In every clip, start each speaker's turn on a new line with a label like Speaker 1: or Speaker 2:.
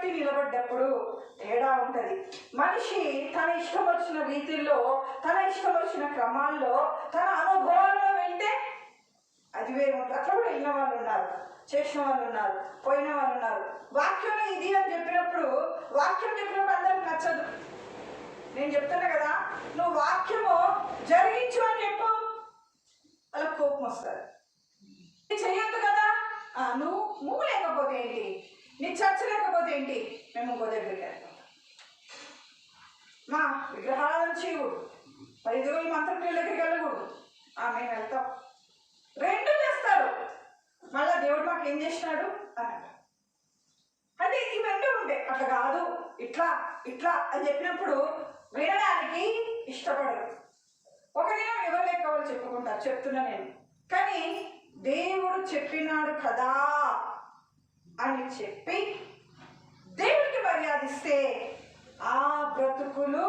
Speaker 1: పట్టి నిలబడ్డప్పుడు తేడా ఉంటుంది. మనిషి తన ఇష్టం వచ్చిన రీతిలో, తన ఇష్టం వచ్చిన క్రమాల్లో, తన అనుభవాల్లో వెళ్తే అది వేరు. అట్లా కూడా వెళ్ళిన వాళ్ళు ఉన్నారు, చేసిన వాళ్ళు ఉన్నారు, పోయిన వాళ్ళు ఉన్నారు. వాక్యంలో ఇది అని చెప్పినప్పుడు, వాక్యం చెప్పినప్పుడు అందరికి నచ్చదు. నేను చెప్తున్నా కదా, నువ్వు వాక్యము జరిగించు అని చెప్పు, అలా కోపం వస్తుంది. చెయ్యొద్దు కదా, నువ్వు లేకపోతే ఏంటి, నీ చర్చ లేకపోతే ఏంటి, మేము ఇంకో దగ్గరికి వెళ్తాం, మా విగ్రహాలను చేయకూడదు, 5 రోజులు మంత్రక్రియల దగ్గరికి వెళ్ళకూడదు, మేము వెళ్తాం. రెండు చేస్తారు. మళ్ళా దేవుడు మాకు ఏం చేసినాడు అని అంటే ఈ రెండు ఉంటాయి. అట్లా కాదు, ఇట్లా ఇట్లా అని చెప్పినప్పుడు వినడానికి ఇష్టపడరు. ఒక దినం ఎవరు లెక్క వాళ్ళు చెప్పుకుంటారు, చెప్తున్నా నేను. కానీ దేవుడు చెప్పినాడు కదా అని చెప్పి దేవుడికి మర్యాదిస్తే ఆ బ్రతుకులు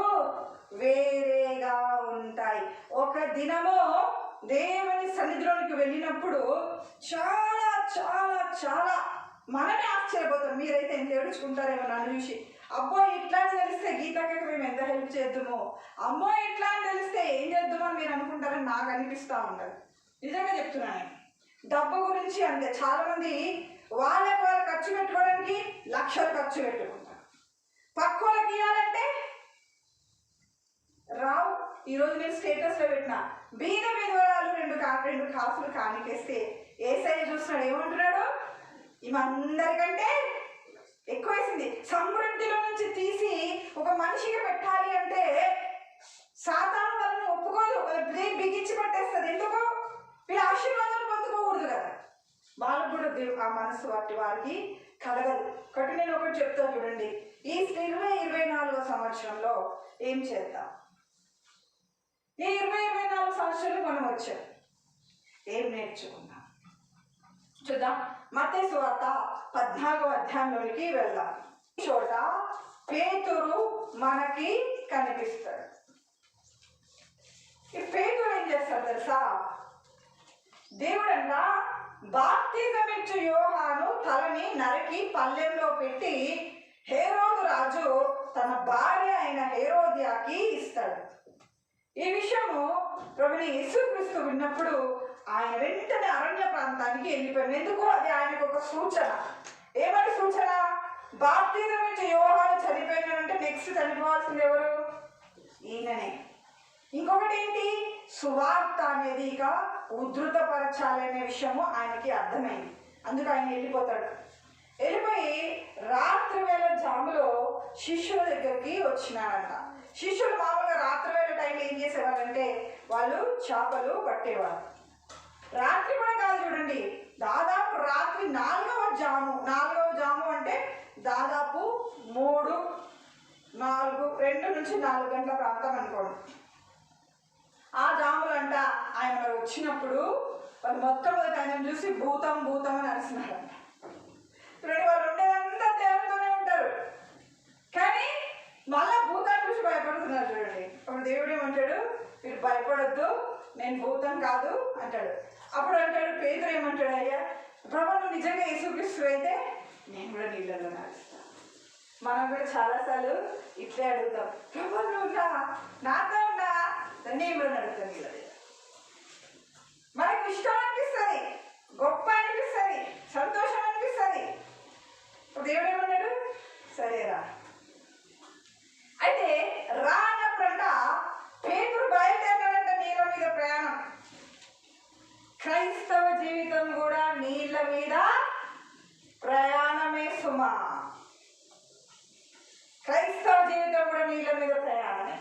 Speaker 1: వేరేగా ఉంటాయి. ఒక దినము దేవుని సన్నిధిలోనికి వెళ్ళినప్పుడు చాలా చాలా చాలా మనమే ఆశ్చర్యపోతాం. మీరైతే ఎంత ఏడుచుకుంటారేమో నన్ను చూసి. అబ్బో ఇట్లా అని తెలిస్తే గీతకి మేము ఎంత హెల్ప్ చేద్దామో, అమ్మో ఇట్లా అని తెలిస్తే ఏం చేద్దామో అని మీరు అనుకుంటారని నాకు అనిపిస్తూ ఉంటుంది. నిజంగా చెప్తున్నాను. డబ్బు గురించి అంతే. చాలామంది వాళ్ళకి వాళ్ళు ఖర్చు పెట్టుకోవడానికి లక్షలు ఖర్చు పెట్టుకుంటారు. పక్క వాళ్ళకి ఇవ్వాలంటే రావు. ఈరోజు నేను స్టేటస్లో పెట్టిన బీద విధవరాలు 2 కాసులు కానికేస్తే ఏసఐ చూస్తున్నాడు, ఏమంటున్నాడు, ఈమె అందరికంటే ఎక్కువ వేసింది. సమృద్ధిలో నుంచి తీసి ఒక మనిషికి పెట్టాలి అంటే సాతాను వాళ్ళని ఒప్పుకోదు, వాళ్ళ బిగించి పట్టేస్తుంది. ఎందుకు? వీళ్ళ ఆశీర్వాదాలు పొందుకోకూడదు కదా. వాళ్ళకు కూడా ఆ మనసు వారికి కలగదు. ఒకటి నేను ఒకటి చెప్తాను చూడండి. ఈ 24వ సంవత్సరంలో ఏం చేద్దాం? ఈ 24 సంవత్సరాలు మనం వచ్చాం, ఏం నేర్చుకున్నాం చూద్దాం. మత్తయి సువార్త 14వ అధ్యాయంలోనికి వెళ్దాం. ఈ చోట పేతురు మనకి కనిపిస్తాడు. ఈ పేతురు ఏం చేస్తాడు తెలుసా? దేవుడంట బాప్తిజం ఇచ్చే యోహాను తలని నరికి పల్లెంలో పెట్టి హేరోదు రాజు తన భార్య అయిన హేరోదియాకి ఇస్తాడు. ఈ విషయము ప్రభువైన యేసుక్రీస్తు విన్నప్పుడు ఆయన వెంటనే అరణ్య ప్రాంతానికి వెళ్ళిపోయాడు. ఎందుకు? అది ఆయనకు ఒక సూచన. ఏమని సూచన? బాప్తిజం ఇచ్చే యోహాను చనిపోయినాడంటే నెక్స్ట్ చనిపోవాల్సింది ఎవరు? ఈయననే. ఇంకొకటి ఏంటి? సువార్త అనేది ఇక ఉధృతపరచాలనే విషయము ఆయనకి అర్థమైంది. అందుకు ఆయన వెళ్ళిపోతాడు. వెళ్ళిపోయి రాత్రి వేళ జాములో శిష్యుల దగ్గరికి వచ్చినాడంట. శిష్యులు మామూలుగా రాత్రి వేళ టైంలో ఏం చేసేవాళ్ళంటే వాళ్ళు చేపలు పట్టేవాళ్ళు. రాత్రి కూడా కాదు చూడండి, దాదాపు రాత్రి 4వ జాము అంటే దాదాపు 2 నుంచి 4 గంటల ప్రాంతం అనుకోండి. ఆ జాములంట ఆయన మరి వచ్చినప్పుడు వాళ్ళు మొట్టమొదటి ఆయన చూసి భూతం అని అరిసినారంట. చూడండి, వాళ్ళు ఉండేదంతా దేవుడితోనే ఉంటారు, కానీ మళ్ళా భూతాన్ని చూసి భయపడుతున్నారు. చూడండి, అప్పుడు దేవుడు ఏమంటాడు, మీరు భయపడొద్దు, నేను భూతం కాదు అంటాడు. అప్పుడు అంటాడు పేతురు ఏమంటాడు, అయ్యా ప్రభు నువ్వు నిజంగా యేసుక్రీస్తు అయితే నేను కూడా నీళ్ళలో నడుస్తాను. మనం కూడా చాలాసార్లు ఇట్లే అడుగుతాం, ప్రభు నువ్వు నాతో ఉన్నా నేను కూడా నడుస్తాను నీళ్ళ దగ్గర. మనకు ఇష్టం అనిపిస్తుంది, గొప్ప అనిపిస్తుంది, సంతోషం అనిపిస్తుంది. ఇప్పుడు దేవుడు ఏమన్నాడు, సరేరా. అయితే రానప్పుడంట పేతురు బయలుదేరాడంట నీళ్ళ మీద ప్రయాణం. క్రైస్తవ జీవితం కూడా నీళ్ళ మీద ప్రయాణమే సుమా. క్రైస్తవ జీవితం కూడా నీళ్ళ మీద ప్రయాణమే.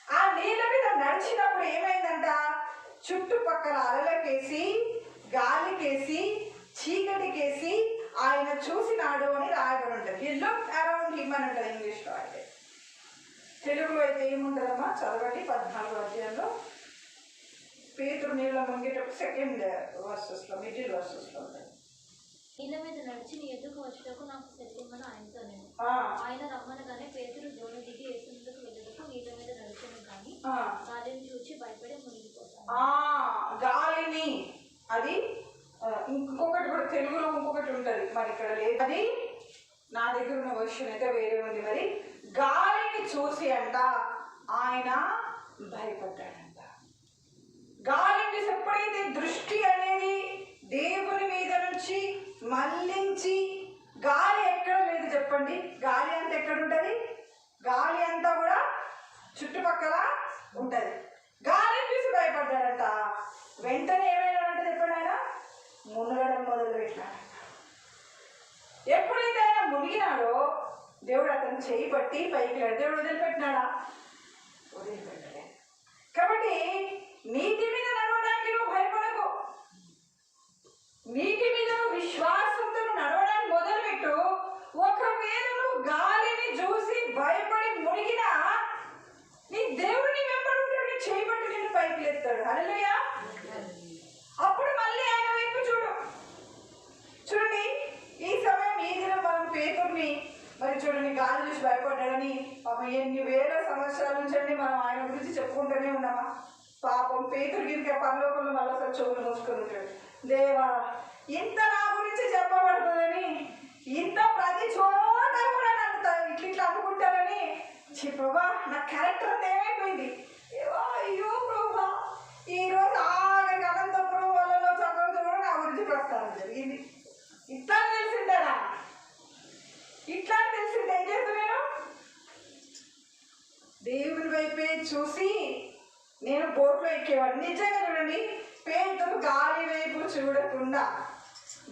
Speaker 1: ఆ నీళ్ళ మీద నడిచినప్పుడు ఏమైందంట, చుట్టుపక్కల అలలకేసి, గాలికేసి, చీకటికేసి ఆయన చూసినాడు అని రాయబడి ఉంటుంది. హి లుక్డ్ అరౌండ్ హిమ్ అని ఉంటుంది ఇంగ్లీష్లో. అయితే తెలుగులో అయితే ఏముంటుందమ్మా, చదవండి. 14వ అధ్యాయంలో పేతురు నీళ్ళ ముంగేటప్పుడు 2nd వర్సెస్లో, మిడిల్ వర్సెస్లో ఉంటుంది.
Speaker 2: నీళ్ళ మీద నడిచి నీ ఎదుకు వచ్చేటప్పుడు నాకు సెలవిమ్మని ఆయనతో నేను ఆయన రమ్మనగానే పేతురు దోణి దిగి యేసుకు వెళ్ళటకు నీళ్ళ మీద నడిచాను, కానీ గాలిని చూచి భయపడి మునిగిపోతాను.
Speaker 1: గాలిని, అది ఇంకొకటి కూడా తెలుగులో ఇంకొకటి ఉంటుంది, మరి ఇక్కడ లేదు. అది నా దగ్గర ఉన్న వర్షన్ అయితే వేరే ఉంది. మరి గాలిని చూసి అంట ఆయన భయపడ్డాడంట. గాలిని చూసి ఎప్పుడైతే దృష్టి అనేది దేవుని మీద నుంచి మళ్ళించి, గాలి ఎక్కడ లేదు చెప్పండి, గాలి అంతా ఎక్కడ ఉంటుంది? గాలి అంతా కూడా చుట్టుపక్కల ఉంటుంది. గాలిని చూసి భయపడ్డాడంట. వెంటనే ఏమైనాడంటే చెప్పండి, ఆయన మునగడం మొదలు పెట్టాడంట. ఎప్పుడైతే ఆయన మునిగినాడో దేవుడు అతను చేయి పట్టి పైకి దేవుడు వదిలిపెట్టినాడా? వదిలిపెట్టలే. కాబట్టి నీటి మీద నడవడానికి నువ్వు భయపడకు. నీటి మీద విశ్వాసంతో నడవడానికి మొదలుపెట్టు. ఒకవేళ నువ్వు గాలిని చూసి భయపడి మునిగినా నీ దేవుడిని వెంబడుంటాడు, నీ చేయి పట్టి నిన్ను పైకి లేస్తాడు. హల్లెలూయా. అప్పుడు మళ్ళీ ఆయన వైపు చూడు. చూడండి, ఈ సమయం ఈ దినం మనం పేతుర్ని మరి చూడండి గాలి చూసి భయపడ్డాడని ఎన్ని వేల సంవత్సరాల నుంచి అండి మనం ఆయన గురించి చెప్పుకుంటూనే ఉన్నామా? పాపం పేతురు గిరిక పరలోకంలో మళ్ళీ ఒకసారి చెవులు మూసుకొని ఉంటాడు. దేవా, ఇంత నా గురించి చెప్పబడుతుందని, ఇంత ప్రతి చోట కూడా నన్ను ఇట్లా అనుకుంటారని చెప్పవా, నా క్యారెక్టర్ అంతా ఏమైపోయింది. అయ్యో ప్రభా, ఈరోజు ఆఖరికి అనంతపురం వాళ్ళలో చక్కగా కూడా నా గురించి ప్రస్తావన జరిగింది. ఇట్లా తెలిసిందేనా? ఇట్లా తెలిసింది ఏం చేస్తున్నాను? దేవుని వైపే చూసి నేను బోట్లో ఎక్కేవాడు. నిజంగా చూడండి, పేతురు గాలి వైపు చూడకుండా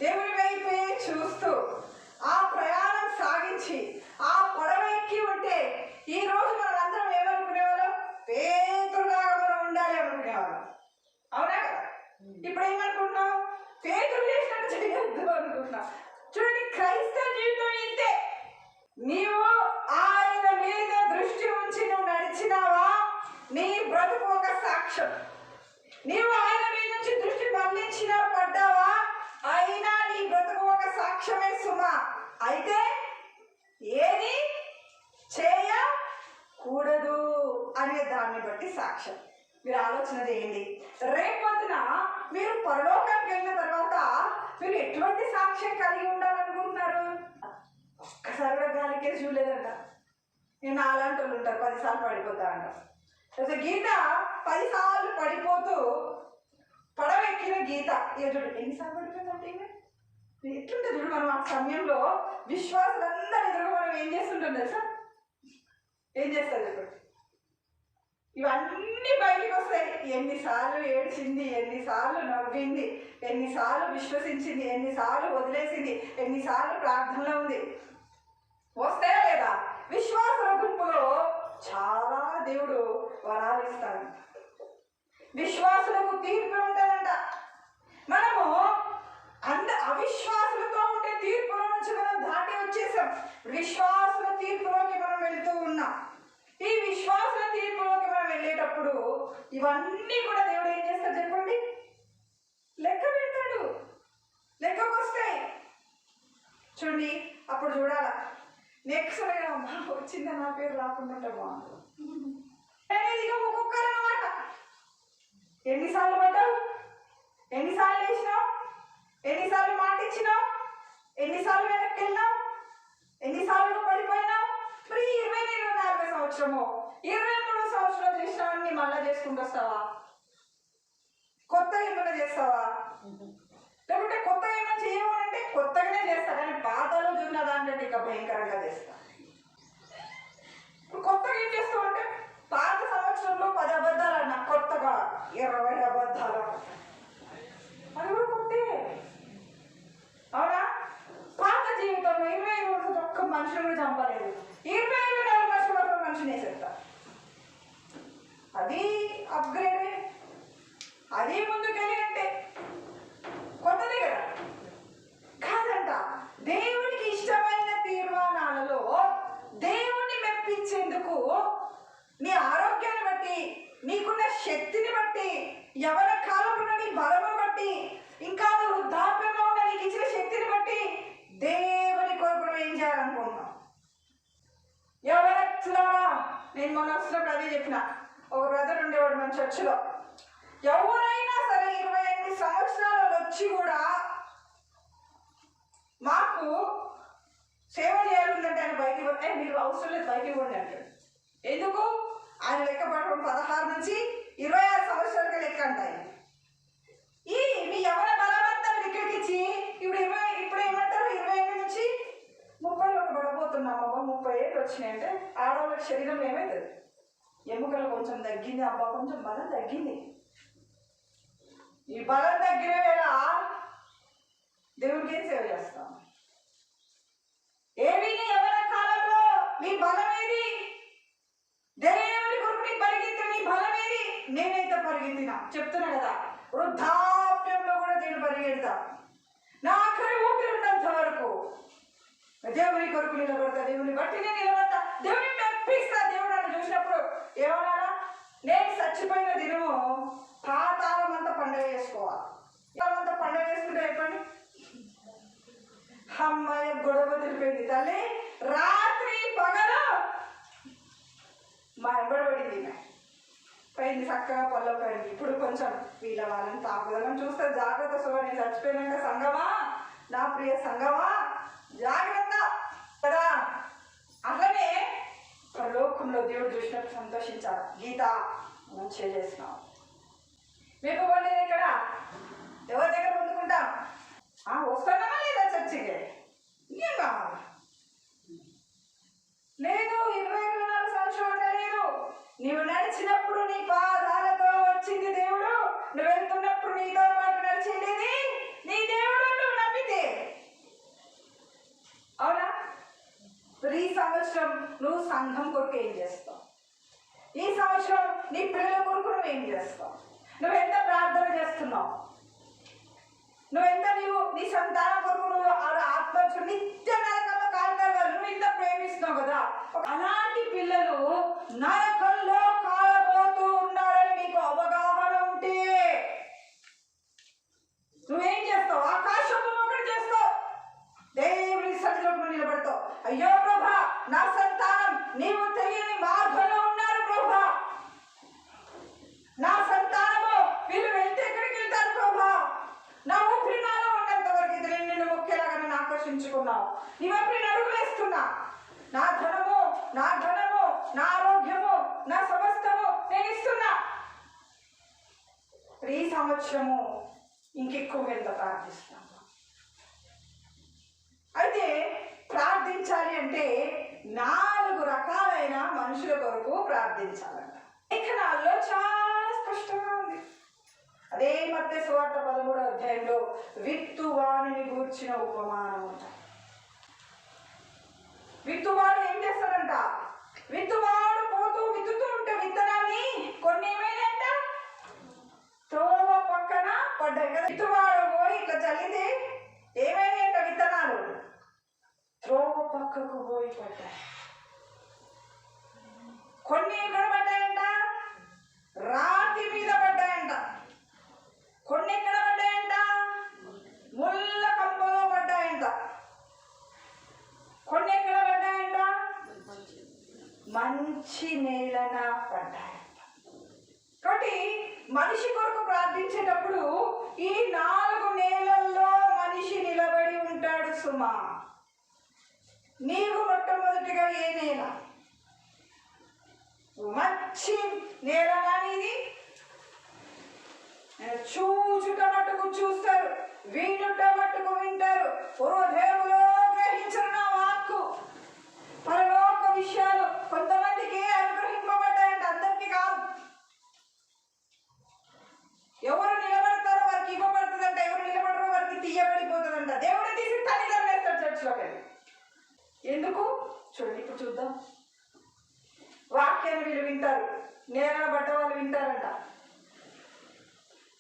Speaker 1: దేవుని వైపే చూస్తూ ఆ ప్రయాణం సాగించి ఆ పడవ ఎక్కి ఉంటే ఈ రోజు మనందరం ఏమనుకునేవాళ్ళం? పేతురులాగా మనం ఉండాలి అనుకునేవాళ్ళం. అవునా కదా? ఇప్పుడు ఏమనుకుంటున్నాం? పేతురు చేసినట్టు చేయొద్దు అనుకుంటున్నాం. చూడండి, క్రైస్తవ జీవితం ఇంతే. నీవు ఆయన మీద దృష్టి ఉంచి నువ్వు నడిచినావా, నీ బ్రతుకు ఒక సాక్ష్యం. నీవు ఆయన మీద నుంచి దృష్టి మళ్లించిన పడ్డావా, అయినా నీ బ్రతుకు ఒక సాక్ష్యమే సుమా. అయితే ఏది చేయకూడదు అనే దాన్ని బట్టి సాక్ష్యం. మీరు ఆలోచన చేయండి. రేపొద్దున మీరు పరలోకానికి వెళ్ళిన తర్వాత మీరు ఎటువంటి సాక్ష్యం కలిగి ఉండాలనుకుంటున్నారు? ఒక్కసారి కూడా గాలికేసి చూడలేదంట. నేను అలాంటి వాళ్ళు ఉంటారు, 10 సార్లు పడిపోతా అంటారు. అసలు గీత 10 సార్లు పడిపోతూ పడవ ఎక్కిన గీత చూడు ఎన్నిసార్లు పడిపోయిందంటే ఎట్లుంటుంది చూడు. మనం ఆ సమయంలో విశ్వాసులందరూ ఎదురు మనం ఏం చేస్తుంటాం తెలుసా? ఏం చేస్తారు ఇప్పుడు? ఇవన్నీ బయటకు వస్తాయి. ఎన్నిసార్లు ఏడ్చింది, ఎన్నిసార్లు నవ్వింది, ఎన్నిసార్లు విశ్వసించింది, ఎన్నిసార్లు వదిలేసింది, ఎన్నిసార్లు ప్రార్థనలో ఉంది, వస్తాయా లేదా? విశ్వాసుల గుంపులో చాలా దేవుడు వరాలు ఇస్తాడంట. విశ్వాసులకు తీర్పు ఉంటుందంట. మనము అవిశ్వాసులతో ఉండే తీర్పుల నుంచి మనం దాటి వచ్చేసాం. విశ్వాసుల తీర్పులోకి మనం వెళ్తూ ఉన్నాం. ఈ విశ్వాసుల తీర్పులోకి మనం వెళ్ళేటప్పుడు ఇవన్నీ కూడా దేవుడు ఏం చేస్తాడు చెప్పండి? లెక్క పెడతాడు, లెక్కకు వస్తాయి. చూడండి, అప్పుడు చూడాలా నెక్స్ట్ వచ్చిందా నా పేరు రాకుండా అనేది ఒక్కొక్కరు అన్నమాట. ఎన్నిసార్లు పడ్డావు, ఎన్నిసార్లు వేసినావు, ఎన్నిసార్లు మాట ఇచ్చినావు, ఎన్నిసార్లు వెనక్కి వెళ్ళినావు, ఎన్నిసార్లు పడిపోయినావు. మరి 20-24 సంవత్సరము 23 సంవత్సరాలు చేసినావని మళ్ళా చేసుకుంటూ వస్తావా? కొత్తగా ఏమైనా చేస్తావా? లేకుంటే కొత్తగా ఏమైనా చేయమనంటే కొత్తగానే చేస్తా, కానీ పాతలో చూసిన దాంట్లో ఇంకా భయంకరంగా చేస్తా. ఇప్పుడు కొత్తగా ఏం చేస్తామంటే పాత సంవత్సరంలో 10 అబద్ధాలు అన్నా, కొత్తగా 20 అబద్ధాలు. అది కూడా కొత్తే. అవునా? పాత జీవితంలో 20 రోజులు ఒక్క మనుషులు కూడా చంపలేదు, 24 మనుషులు ఒక మనిషిని వేసేస్తా. అది అప్గ్రేడే, అది ముందుకెళ్ళినట్టే, కొత్తదే కదా. కాదంట, దేవునికి ఇష్టమైన తీర్మానాలలో దేవుణ్ణి మెప్పించేందుకు నీ ఆరోగ్యాన్ని బట్టి, నీకున్న శక్తిని బట్టి, యవన కాలంలో నీ బలము బట్టి, ఇంకా వృద్ధాప్యంలో ఉన్న నీకు ఇచ్చిన శక్తిని బట్టి దేవుని కొరకు ఏం చేయాలనుకుంటున్నావు? ఎవరట్లారా, నేను మొన్న వచ్చినప్పుడు అదే చెప్పిన. ఒక బ్రదర్ ఉండేవాడు మన చర్చిలో. ఎవరైనా సరే 28 సంవత్సరాలు వచ్చి కూడా మాకు సేవ చేయాలంటే ఆయన బయటికి మీరు అవసరం లేదు బయటికి పోండి అంటాడు. ఎందుకు? ఆయన లెక్క పడడం 16 నుంచి 26 సంవత్సరాలకి లెక్క అంటాయి. మీ యవన బలవంతాన్ని ఇక్కడికి ఇచ్చి ఇప్పుడు ఏమంటారు 25 నుంచి 30 పడబోతున్నాం. అబ్బా 30 ఏళ్ళు వచ్చినాయంటే ఆడవాళ్ళకి శరీరం ఏమవుతుంది? ఎముకలు కొంచెం తగ్గింది, అబ్బా కొంచెం బలం తగ్గింది. ఈ బలం తగ్గిన వేళ దేవుడికి ఏం సేవ చేస్తాం? ఏమి ఎవరి కాలంలో నీ బలం ఏది? దేవుని కొరకు నీ పరిగెత్తి నీ బలం ఏది? నేనైతే పరిగెత్తినా చెప్తున్నా కదా, వృద్ధాప్యంలో కూడా నేను పరిగెడతా. నా ఆఖరి ఊపిరి ఉన్నంత వరకు దేవుని కొరకు నిలబడతా, దేవుని బట్టి నేను నిలబడతా, దేవుని మెప్పిస్తా. దేవుడు నన్ను చూసినప్పుడు ఏమన్నా, నేను చచ్చిపోయిన దినము పాతాళం అంతా పండుగ చేసుకోవాలి. అంతా పండుగ చేసుకుంటే అయిపోయింది. అమ్మాయి గొడవ తెలిపోయింది తల్లి, రాత్రి పగలు మా ఎంబడబడింది పైన చక్కగా పల్లె పడింది. ఇప్పుడు కొంచెం వీళ్ళ వాళ్ళని తాకుదని చూస్తే జాగ్రత్త. సుగా నేను చచ్చిపోయినాక సంగమా, నా ప్రియ సంగమా జాగ్రత్త కదా. అట్లనే లోకంలో దేవుడు చూసినట్టు సంతోషించాలి. గీత మంచిగా చేసినావు. మీకు వాళ్ళు ఇక్కడ ఎవరి దగ్గర పొందుకుంటాం? వస్తున్నామా లేదా చర్చికి? ఇంకేం కావాలి? లేదు 24 సంవత్సరాలు లేదు. నీవు నడిచినప్పుడు నీ పాదాలతో వచ్చింది దేవుడు, నువ్వు వెళ్తున్నప్పుడు నీతో పాటు నడిచింది నీ దేవుడు. నువ్వు నమ్మితే అవునా? ఈ సంవత్సరం నువ్వు సంఘం కొరకు ఏం చేస్తావు? ఈ సంవత్సరం నీ పిల్లల కొరకు నువ్వేం చేస్తావు? నువ్వెంత ప్రార్థన చేస్తున్నావు? నీవు నీ సంతానం కొరకు నువ్వు ఆత్మ నిత్య నరకంలో కాలుతారు. నువ్వు ఇంత ప్రేమిస్తున్నావు కదా. అలాంటి పిల్లలు నరకంలో కాలపోతూ ఉన్నారని నీకు అవగాహన ఉంటే నువ్వేం చేస్తావు? ఆకాశంలో ఒకటి చేస్తావు, దేవుని సన్నిధిలో నిలబడతావు. అయ్యో ప్రభా, నా సంతానం నీవు తెలియని మార్గంలో ఉన్నారు ప్రభా. నా సంతానము వీళ్ళు వెళ్తే ఎక్కడికి వెళ్తారు ప్రభా? నా ఊపిరి నాలో ఉన్నంత వరకు ఇది నిన్ను ముఖ్యలాగా నన్ను ఆకర్షించుకున్నావు. నీ వైపు అడుగులేస్తున్నా. నా ధనము, నా ఆరోగ్యము, నా సమస్తము నేను ఇస్తున్నా. ఈ సంవత్సరము ఇంకెక్కువ ఎంత ప్రార్థిస్తున్నాను. అయితే ప్రార్థించాలి అంటే 4 రకాలైన మనుషుల కొరకు ప్రార్థించాలంట. లేఖనాల్లో చాలా స్పష్టంగా ఉంది. అదే మత్తయి సువార్త 13వ అధ్యాయంలో విత్తువాణిని గూర్చిన ఉపమానం ఉంటాయి. విత్తువాడు ఏం చేస్తాడంట? విత్తువాడు పోతూ విత్తుతూ ఉంటే విత్తనాన్ని కొన్ని ఏమైనాయంట త్రోవ పక్కన పడ్డాయి కదా. విత్తువాడు పోయి ఇట్లా చల్లితే ఏమైనాయంట విత్తనాలు త్రోవ పక్కకు పోయి పడ్డాయి. కొన్ని ఎక్కడ పడ్డాయంట? రాతి మీద పడ్డాయంట. కొన్ని ఎక్కడ పడ్డాయంట? ముళ్ళ కంపలో పడ్డాయంట. కొన్ని ఎక్కడ పడ్డాయంట? మంచి నేలన పడ్డాయంట. కాబట్టి మనిషి కొరకు ప్రార్థించేటప్పుడు ఈ 4 నేలల్లో మనిషి నిలబడి ఉంటాడు సుమా. నీవు మొట్టమొదటిగా ఏ నేల? మంచి నేల అనేది చూచుట మట్టుకు చూస్తారు, వినుట మట్టుకు వింటారు, హృదయంలో గ్రహించరు నా వాక్కు. పరలోక విషయాలు కొంతమందికి అనుగ్రహింపబడ్డాయంటే అందరికీ కాదు. ఎవరు నిలబడతారో వారికి ఇవ్వబడుతుందంట, ఎవరు నిలబడరో వారికి తీయబడిపోతుందంట. దేవుడు తీసి తల్లిదండ్రులు వేస్తాడు చర్చిలోకి వెళ్ళి. ఎందుకు? చూడండి, ఇప్పుడు చూద్దాం. వాక్యాన్ని వీళ్ళు వింటారు, నేలన పడ్డ వాళ్ళు వింటారంట.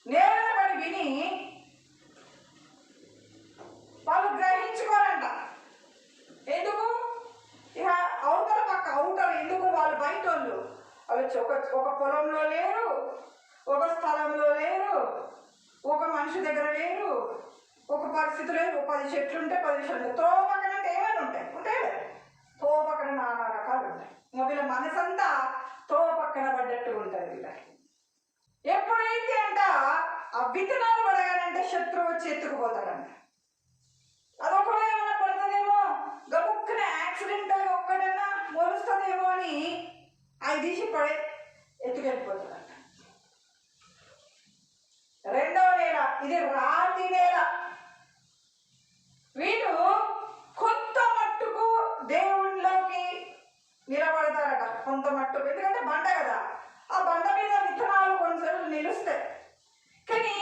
Speaker 1: నేలన పడి విని వాళ్ళు గ్రహించుకోరంట. ఎందుకు? ఇక అవతల పక్క అవుతారు. ఎందుకు? వాళ్ళు బయట వాళ్ళు ఒక పొలంలో లేరు, ఒక స్థలంలో లేరు, ఒక మనిషి దగ్గర లేరు, ఒక పరిస్థితి లేదు. 10 చెట్లు ఉంటే 10 చెట్లు తో పక్కన అంటే ఏమైనా ఉంటాయి కదా. తో పక్కన నానా రకాలు ఉంటాయి. వీళ్ళ మనసంతా తో పక్కన పడ్డట్టు ఉంటుంది వీళ్ళకి. ఎప్పుడైతే అంట ఆ విత్తనాలు పడగానంటే శత్రువు వచ్చి ఎత్తుకుపోతాడంట. అదొకవేళ ఏమైనా పడుతుందేమో, గబుక్కున విత్తనాన్ని అవి తీసి పడే ఎత్తుకెళ్ళిపోతాడంట. రెండవ నేల ఇది రాతి నేల. వీళ్ళు కొంత మట్టుకు దేవుళ్ళలోకి నిలబడతారట, కొంత మట్టుకు. ఎందుకంటే బండ కదా, ఆ బండ మీద విత్తనాలు కొంచెం నిలుస్తాయి. కానీ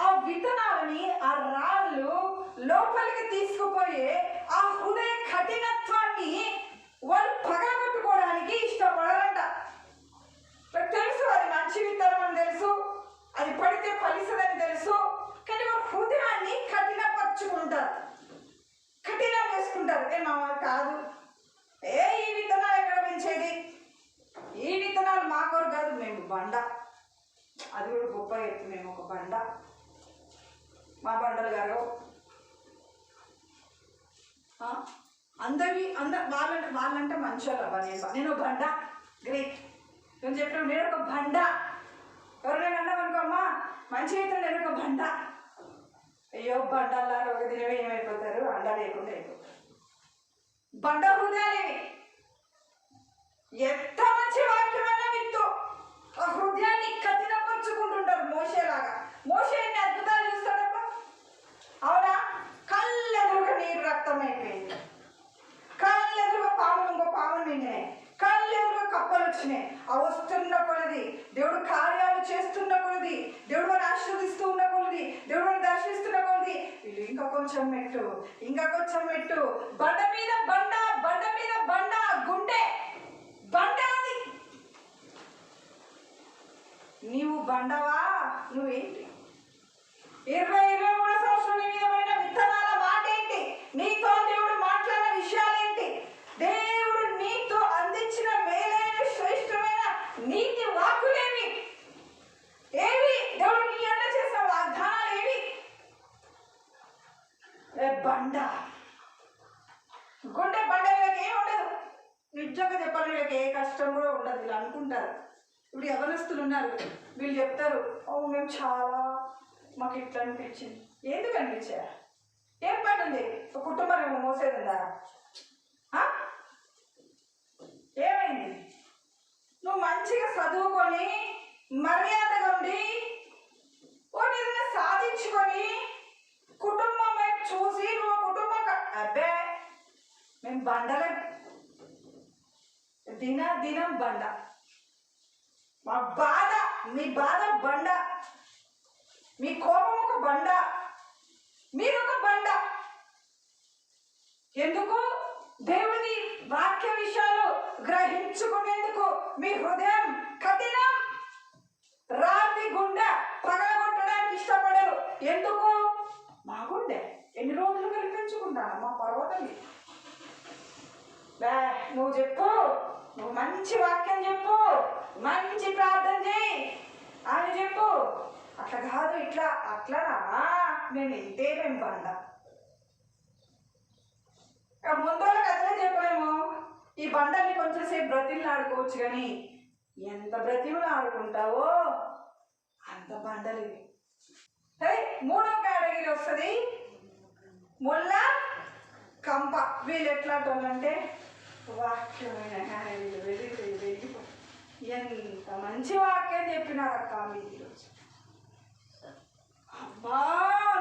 Speaker 1: ఆ విత్తనాలని ఆ రాళ్ళు లోపలికి తీసుకుపోయే ఆ హృదయ కఠినత్వాన్ని వాళ్ళు పగలగొట్టుకోవడానికి ఇష్టపడరంట. తెలుసు అది మంచి విత్తనం అని తెలుసు, అది పడితే ఫలిస్తుందని తెలుసు, కానీ వాళ్ళ హృదయాన్ని కఠినపరుచుకుంటారు, కఠినం చేసుకుంటారు. మామూలు కాదు, ఈ విత్తనాలు ఎక్కడ పెంచేది, ఈ విత్తనాలు మా కొరకు కాదు, మేము బండ. అది కూడా గొప్ప ఎత్తు, మేము ఒక బండ, మా బండలు గారు వాళ్ళంటే మంచోళ్ళబ్బా. నేను ఒక బండ, గ్రేట్. నేను చెప్పిన నేను ఒక బండ. ఎవరైనా అన్నాం అనుకో, అమ్మా మంచి అయితే నేను ఒక బండ. అయ్యో బండల్లాగా ఒక దినమే ఏమైపోతారు, అండ లేకుండా అయిపోతారు. బండ హృదయాలేవి. ఎంత మంచి వాక్యమైనా విత్తు, ఆ హృదయాన్ని కఠినపరుచుకుంటుంటారు. మోషేలాగా. మోషే ఎన్ని అద్భుతాలు చూస్తాడబ్బా, అవునా? కళ్ళెదురుగా నీరు రక్తం అయిపోయింది, కళ్ళెదురుగా పాములు ఇంకో పాములు మింగినాయి, కళ్ళెదురుగా కప్పలు వచ్చినాయి. ఆ వస్తున్న కొలది, దేవుడు కార్యాలు చేస్తున్న కొలది, దేవుడు వారిని ఆశీర్వదిస్తూ ఉన్న కొలది, దేవుడు వారిని దర్శిస్తున్న కొలది, వీళ్ళు ఇంకా కొంచెం మెట్టు, ఇంకా కొంచెం మెట్టు. బండ మీద బండ, బండ మీద బండ, గుండె బండ. అది నీవు బండవా? నువ్వేంటి? 23 సంవత్సరాల మీద పడిన విత్తనాల మాట ఏంటి? నీతో దేవుడు మాట్లాడిన విషయాలేంటి? దేవుడు నీతో అందించిన మేలైన శ్రేష్టమైన నీతి వాక్కులేవి? ఏవి? దేవుడు నీ అండ చేసిన వాగ్దానాలు ఏవి? బండ, గుండె బండ. వీళ్ళకి ఏం ఉండదు, నిజంగా చెప్పాలి, వీళ్ళకి ఏ కష్టం కూడా ఉండదు. వీళ్ళు అనుకుంటారు, ఇప్పుడు యవనస్తులు ఉన్నారు, వీళ్ళు చెప్తారు, ఓ మేము చాలా, మాకు ఇట్లా అనిపించింది. ఎందుకు అనిపించా? ఏం పని ఉంది? ఒక కుటుంబం ఏమో మోసేది ఉందా? ఏమైంది? నువ్వు మంచిగా చదువుకొని మర్యాదగా ఉండి ఏదైనా సాధించుకొని కుటుంబం వైపు చూసి నువ్వు కుటుంబం అబ్బే మేము బండలే, దినం బండ. మా బాధ, మీ బాధ బండ, మీ కోపం ఒక బండ, మీరు ఒక బండ. ఎందుకు? దేవుని వాక్య విషయాలు గ్రహించుకునేందుకు మీ హృదయం కఠినం, రాతి గుండె పగలగొట్టడానికి ఇష్టపడరు. ఎందుకు? మా గుండె ఎన్ని రోజులు కల్పించుకుంటాను, మా పర్వతం. నువ్వు చెప్పు, నువ్వు మంచి వాక్యం చెప్పు, మంచి ప్రార్థన చేయి అని చెప్పు. అట్లా కాదు, ఇట్లా అట్లనా, నేను ఇంతే, మేము బండ. ముందు వాళ్ళకి అట్లే చెప్పలేము. ఈ బండల్ని కొంచెం సేపు బ్రతిలు ఆడుకోవచ్చు, కానీ ఎంత బ్రతిలు ఆడుకుంటావో అంత బండలు ఇవి. సరే, 3వ కేటగిరీ వస్తుంది ముళ్ళ కంప. వీళ్ళు ఎట్లాంటోళ్ళంటే వాక్యమైన వీళ్ళు వెళ్ళిపో ఎంత మంచి వాక్యం చెప్పినారక్క మీరు. అబ్బా,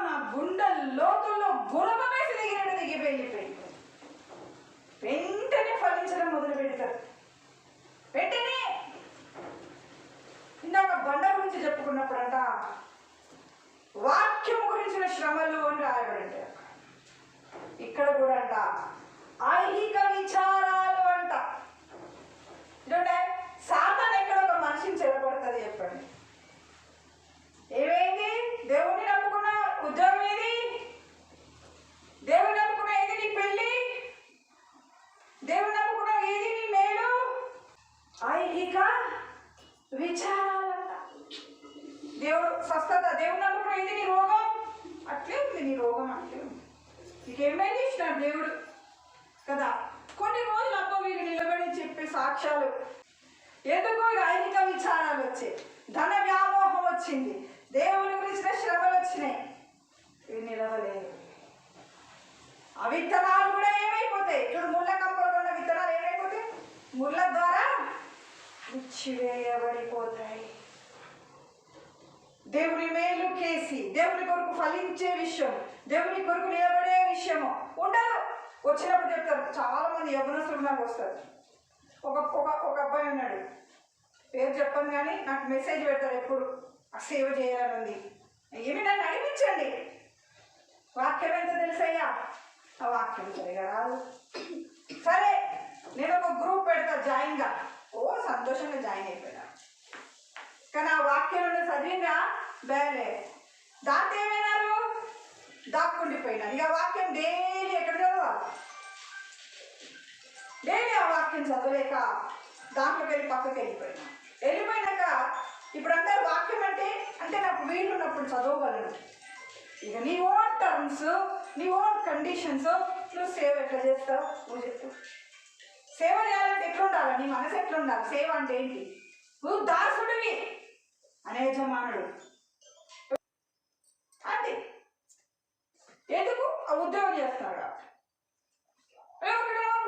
Speaker 1: నా గుండె లోతుల్లో గుణపమేసి దిగి వెళ్ళిపోయింది. వెంటనే ఫలించడం మొదలు పెడతారు. వెంటనే ఇందాక బండ గురించి చెప్పుకున్నప్పుడంట వాక్యం గురించిన శ్రమలు అని రాయబడి, ఇక్కడ కూడా అంట ఐహిక విచారాలు అంట. చూడండి, సాతాను ఎక్కడ ఒక మనిషిని చెడగొడుతుంది చెప్పండి. ఏమైంది? దేవుణ్ణి నమ్ముకున్న ఉద్యోగం ఏది? దేవుని నమ్ముకున్న ఏది? నీ పెళ్ళి. దేవుని నమ్ముకున్న ఏది? నీ మేలు. ఐహిక విచారాలంట. దేవుడు స్వస్థత. దేవుని నమ్ముకున్న ఏది? నీ రోగం. అట్లే ఉంది నీ రోగం, అట్లే ఉంది. నీకేమైనా ఇచ్చినాడు దేవుడు కదా. కొన్ని రోజులు అబ్బా వీళ్ళు నిలబడి చెప్పే సాక్ష్యాలు ఎందుకు? ఐహిక విచారాలు వచ్చాయి, ధన వ్యామోహం వచ్చింది, దేవుని గురించిన శ్రమలు వచ్చినాయి, ఇవి నిలవలేదు. ఆ విత్తనాలు కూడా ఏమైపోతాయి? ఇప్పుడు ముళ్ళ కంపలో ఉన్న విత్తనాలు ఏమైపోతాయి? ముళ్ళ ద్వారా విచ్చివేయబడిపోతాయి. దేవుని మేలు కేసి, దేవుని కొరకు ఫలించే విషయం, దేవుని కొరకు నిలబడే విషయము ఉండదు. వచ్చినప్పుడు చెప్తారు. చాలా మంది యవ్వనస్తులు నాకు వస్తారు. ఒక అబ్బాయి ఉన్నాడు, పేరు చెప్పను కానీ నాకు మెసేజ్ పెడతారు ఎప్పుడు, సేవ చేయాలని ఉంది. ఏమి నన్ను అనిపించండి, వాక్యం ఎంత తెలుసయ్యా? ఆ వాక్యం సరిగా రాదు. సరే నేను ఒక గ్రూప్ పెడతా జాయిన్గా. సంతోషంగా జాయిన్ అయిపోయినా. కానీ ఆ వాక్యం చదివినా బేలే, దాంతో ఏమైనారు, దాక్కుండిపోయినా. ఇక వాక్యం డైలీ ఎక్కడ చదవాలి? డైలీ ఆ వాక్యం చదవలేక దాంట్లోకి వెళ్ళి పక్కకి వెళ్ళిపోయినాక ఇప్పుడు అందరు వాక్యం అంటే నాకు వీళ్ళు ఉన్నప్పుడు చదవగలను. ఇక నీ ఓన్ టర్మ్స్, నీ ఓన్ కండిషన్స్, నువ్వు సేవ ఎట్లా చేస్తావు? నువ్వు చెప్పు. సేవ చేయాలంటే ఎట్లుండాలి? నీ మనసు ఎట్లుండాలి? సేవ అంటే ఏంటి? నువ్వు దాసుడివి అనే యజమానుడు అంటే ఎందుకు ఆ ఉద్యోగం చేస్తాడు.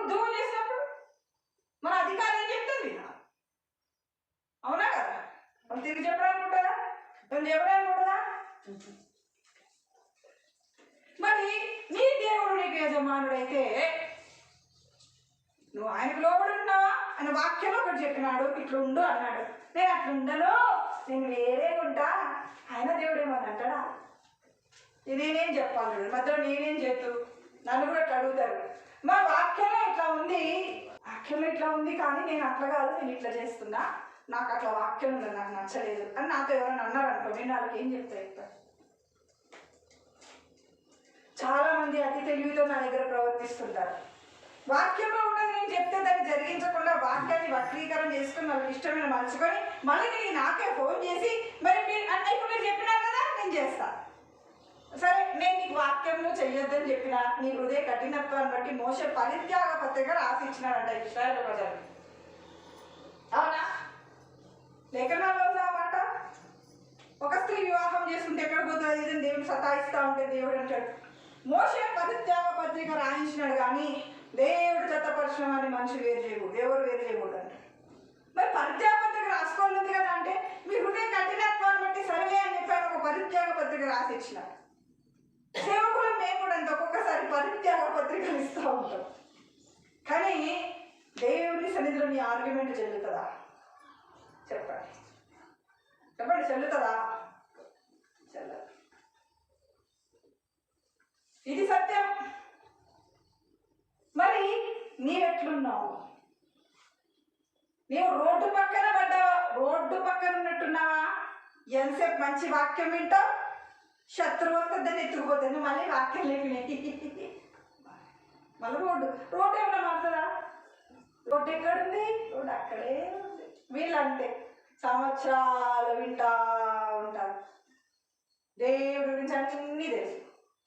Speaker 1: ఉద్యోగం చేసినప్పుడు మన అధికారం ఏం చెప్తుంది? అవునా కదా? మనం తిరిగి చెప్పడానికి ఉంటుందా? మనం చెప్పడానికి ఉంటుందా? మరి నీ దేవుడు నీకు యజమానుడైతే నువ్వు ఆయనకు లోబడి ఉన్నావా? ఆయన వాక్యంలో ఒకటి చెప్పినాడు, ఇట్లా ఉండు అన్నాడు. నేను అట్లా ఉండను, నేను వేరే ఉంటా. ఆయన దేవుడు ఏమని అంటాడా? నేనేం చెప్పాలి? మధ్యలో నేనేం చెప్తూ నన్ను కూడా అట్లా అడుగుతారు. మా వాక్యంలో ఇట్లా ఉంది, వాక్యంలో ఇట్లా ఉంది, కానీ నేను అట్లా కాదు, నేను ఇట్లా చేస్తున్నా, నాకు అట్లా వాక్యం ఉండదు, నాకు నచ్చలేదు అని నాతో ఎవరైనా అన్నారు అనుకో, నేను వాళ్ళకి ఏం చెప్తా? చాలా మంది అతి తెలివితో నా దగ్గర ప్రవర్తిస్తుంటారు. వాక్యంలో ఉన్నది నేను చెప్తే దాన్ని జరిగించకుండా వాక్యాన్ని వక్రీకరణ చేసుకుని వాళ్ళకి ఇష్టమైన మలుచుకొని మళ్ళీ నేను నాకే ఫోన్ చేసి మరి ఇప్పుడు మీరు చెప్పినారు కదా నేను చేస్తా. సరే నేను నీకు వాక్యంలో చెయ్యొద్దని చెప్పిన నీ హృదయ కఠినత్వాన్ని బట్టి మోషే పరిత్యాగ పత్రిక రాసిచ్చినాడంట ఇశ్రాయేలు ప్రజలు. అవునా? లేఖనాల్లో ఉందన్నమాట. ఒక స్త్రీ వివాహం చేసుకుంటే ఎక్కడ పోతుంది? ఇదని దేవుడు సతాయిస్తూ ఉంటే దేవుడు అంటాడు. మోషే పరిత్యాగ పత్రిక రాయించినాడు, కానీ దేవుడు చెత్తపరిశ్రమాన్ని మనిషి వేరు చేయకూడదు, దేవుడు వేరు చేయకూడదు అంటాడు. మరి పరిత్యాగ పత్రిక రాసుకోవాలి కదా అంటే మీ హృదయ కఠినత్వాన్ని బట్టి సర్వే అని చెప్పాడు. ఒక పరిత్యాగ పత్రిక రాసి ఇచ్చినాడు. సేవకులు మేము కూడా అంత ఒక్కొక్కసారి పరిత్యాగ పత్రికలు ఇస్తూ ఉంటాం. కానీ దేవుని సన్నిధిలో నీ ఆర్గ్యుమెంట్ చెల్లుతుందా? చెప్పండి చెల్లుతుందా? చెల్లదు. ఇది సత్యం. మరి నీవెట్లున్నావు? నీవు రోడ్డు పక్కన పడ్డావా? రోడ్డు పక్కన ఉన్నట్టున్నావా? ఎంతసేపు మంచి వాక్యం వింటావు, శత్రువు వస్తే దాన్ని ఎత్తుకుపోతావు, నువ్వు మళ్ళీ వాక్యం లేని మళ్ళీ రోడ్డు ఏమైనా మారుతుందా? రోడ్డు ఎక్కడుంది? రోడ్డు అక్కడే ఉంది. వీళ్ళంతే సంవత్సరాలు వింటా ఉంటారు. దేవుడి గురించి అన్నీ తెలుసు.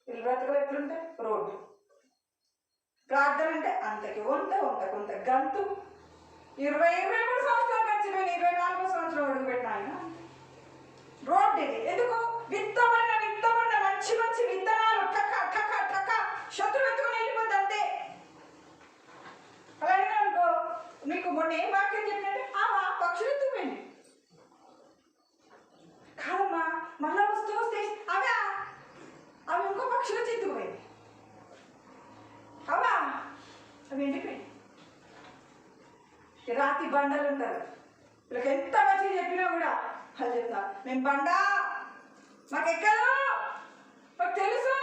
Speaker 1: వీళ్ళు బ్రతుకులు ఎట్లుంటాయి? రోడ్డు. ప్రార్థన అంటే అంతకి కొంత గంతు. 23 సంవత్సరాలు మర్చిపోయిన 24వ సంవత్సరం అడుగుపెట్టిన ఆయన రోడ్డు ఇది. ఎందుకు? విత్తబడిన మంచి విత్తనాలు టక శత్రు ఎత్తుకుని వెళ్ళిపోద్ది అంతే. అలాగే అనుకో, మీకు మొన్న ఏం వాక్యం చెప్పినట్టు పక్షులు ఎత్తుకుపోయింది కాదమ్మా, మళ్ళా వస్తే అవి ఇంకో పక్షులు వచ్చి ఎత్తుకుపోయింది. అవి ఎండిపోయింది. రాతి బండలు ఉంటారు. వీళ్ళకి ఎంత మంచిగా చెప్పినా కూడా వాళ్ళు చెప్తా, మేము బండా మాకెక్కదు, మాకు తెలుసు,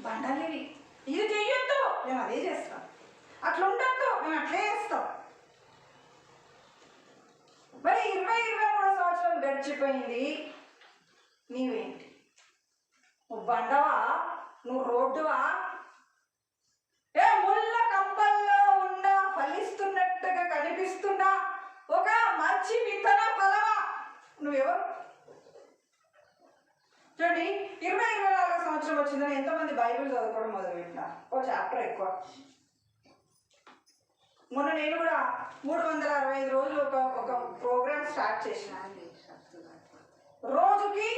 Speaker 1: బండాలు ఇది చెయ్యొద్దు, మేము అదే చేస్తాం, అట్లా ఉండద్దు, మేము అట్లే చేస్తాం. మరి 23 సంవత్సరాలు గడిచిపోయింది. నీవేంటి? నువ్వు బండవా? నువ్వు రోడ్డువా? ముళ్ళ కంపల్లో ఉన్న ఫలిస్తున్నట్టుగా కనిపిస్తున్నా ఒక మంచి విత్తన ఫలమా? నువ్వెవరు? చూడండి, 24వ సంవత్సరం వచ్చిందని ఎంతమంది బైబిల్ చదువుకోవడం మొదలుపెట్టినారు? ఒక చాప్టర్ ఎక్కువ. మొన్న నేను కూడా 365 రోజులు ఒక ప్రోగ్రామ్ స్టార్ట్ చేసిన. రోజుకి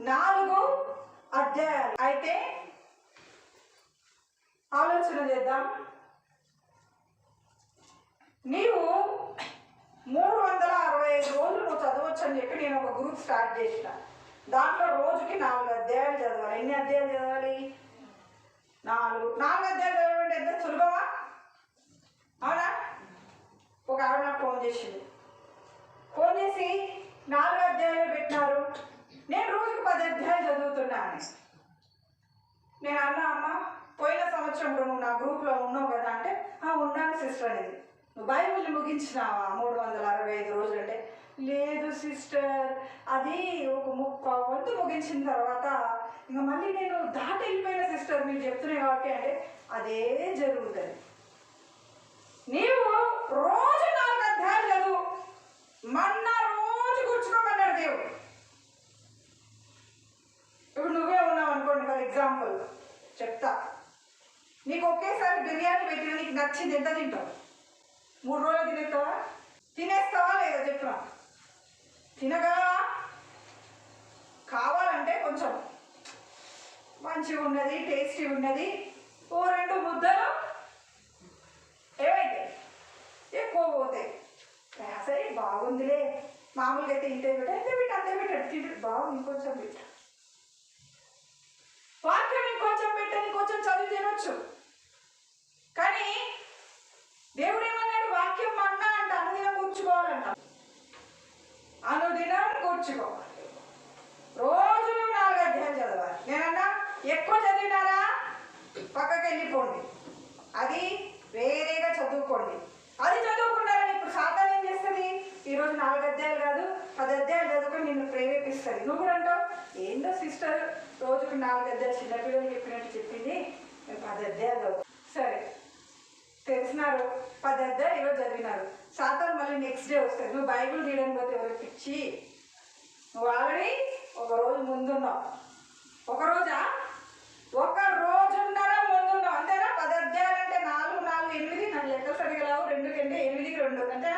Speaker 1: 4 అధ్యాయాలు. అయితే ఆలోచన చేద్దాం. నీవు 365 రోజులు నువ్వు చదవచ్చు అని చెప్పి నేను ఒక గ్రూప్ స్టార్ట్ చేసిన. దాంట్లో రోజుకి 4 అధ్యాయాలు చదవాలి. ఎన్ని అధ్యాయాలు చదవాలి? 4 అధ్యాయాలు చదవడం ఎంత సులభమా? అవునా? ఒక ఆవిడ నాకు ఫోన్ చేసింది. ఫోన్ చేసి 4 అధ్యాయాలు పెట్టినారు, నేను రోజుకు 10 అధ్యాయాలు చదువుతున్నాను. నేను అన్నా, అమ్మ పోయిన సంవత్సరంలో నువ్వు నా గ్రూప్లో ఉన్నావు కదా అంటే, ఉన్నాను సిస్టర్ అనేది. నువ్వు బైబిల్ని ముగించినావా 365 రోజులు అంటే, లేదు సిస్టర్, అది ఒక 30 వంతు ముగించిన తర్వాత ఇంకా మళ్ళీ నేను దాటి వెళ్ళిపోయిన సిస్టర్ మీరు చెప్తున్నాయి కాబట్టి అంటే, అదే జరుగుతుంది. నీవు రోజు 4 అధ్యాయాలు చదువు. మన్నా రోజు కూర్చుకోమన్నాడు దేవుడు. ఇప్పుడు నువ్వే ఉన్నావు అనుకోండి, ఫర్ ఎగ్జాంపుల్ చెప్తా, నీకు ఒకేసారి బిర్యానీ పెట్టిన నీకు నచ్చింది ఎంత తింటావు? 3 రోజులు తినేస్తావా? తినేస్తావా లేదా చెప్పినా? తినగలవా? కావాలంటే కొంచెం మంచిగా ఉన్నది, టేస్టీ ఉన్నది, ఓ 2 ముద్దలు ఏమైతే ఎక్కువ పోతాయి. సరే బాగుందిలే, మామూలుగా అయితే ఇంతే పెట్ట అంతే పెట్టాడు తింటే బాగుంది, ఇంకొంచెం పెట్ట, వాక్యం ఇంకొంచెం పెట్టని కొంచెం చదివి తినొచ్చు. కానీ దేవుడు ఏమన్నాడు? వాక్యం మన్నా అంట, అనుదినం కూర్చుకోవాలంట. అనుదినం కూర్చుకోవాలి. రోజు 4 అధ్యాయాలు చదవాలి. నేనన్నా ఎక్కువ చదివినారా పక్కకి వెళ్ళిపోండి, అది వేరేగా చదువుకోండి. అది చదువుకున్నారని ఇప్పుడు సాతాను ఏం చేస్తుంది? ఈరోజు 4 అధ్యాయాలు కాదు 10 అధ్యాయాలు చదువుకొని నిన్ను ప్రేరేపిస్తుంది. నువ్వు కూడా అంటావు, ఏంటో సిస్టర్ రోజుకు 4 అధ్యాయాలు చిన్నపిల్లలు చెప్పినట్టు చెప్పింది, నేను 10 అధ్యాయాలు చదువు. సరే తెలిసినారు, 10 అధ్యాయాలు ఈరోజు చదివినారు. సాతాను మళ్ళీ నెక్స్ట్ డే వస్తుంది. నువ్వు బైబిల్ తీయడానికి పోతే ఎవరికి పిచ్చి? నువ్వు ఆల్రెడీ ఒక రోజు ముందున్నావు. ఒక రోజున్నర ముందున్నావు అంతేనా? 10 అధ్యాయాలు అంటే 4, 4, 8, నన్ను లెక్కలు సరిగా రావు, 2 కంటే 8కి 2 అంతే.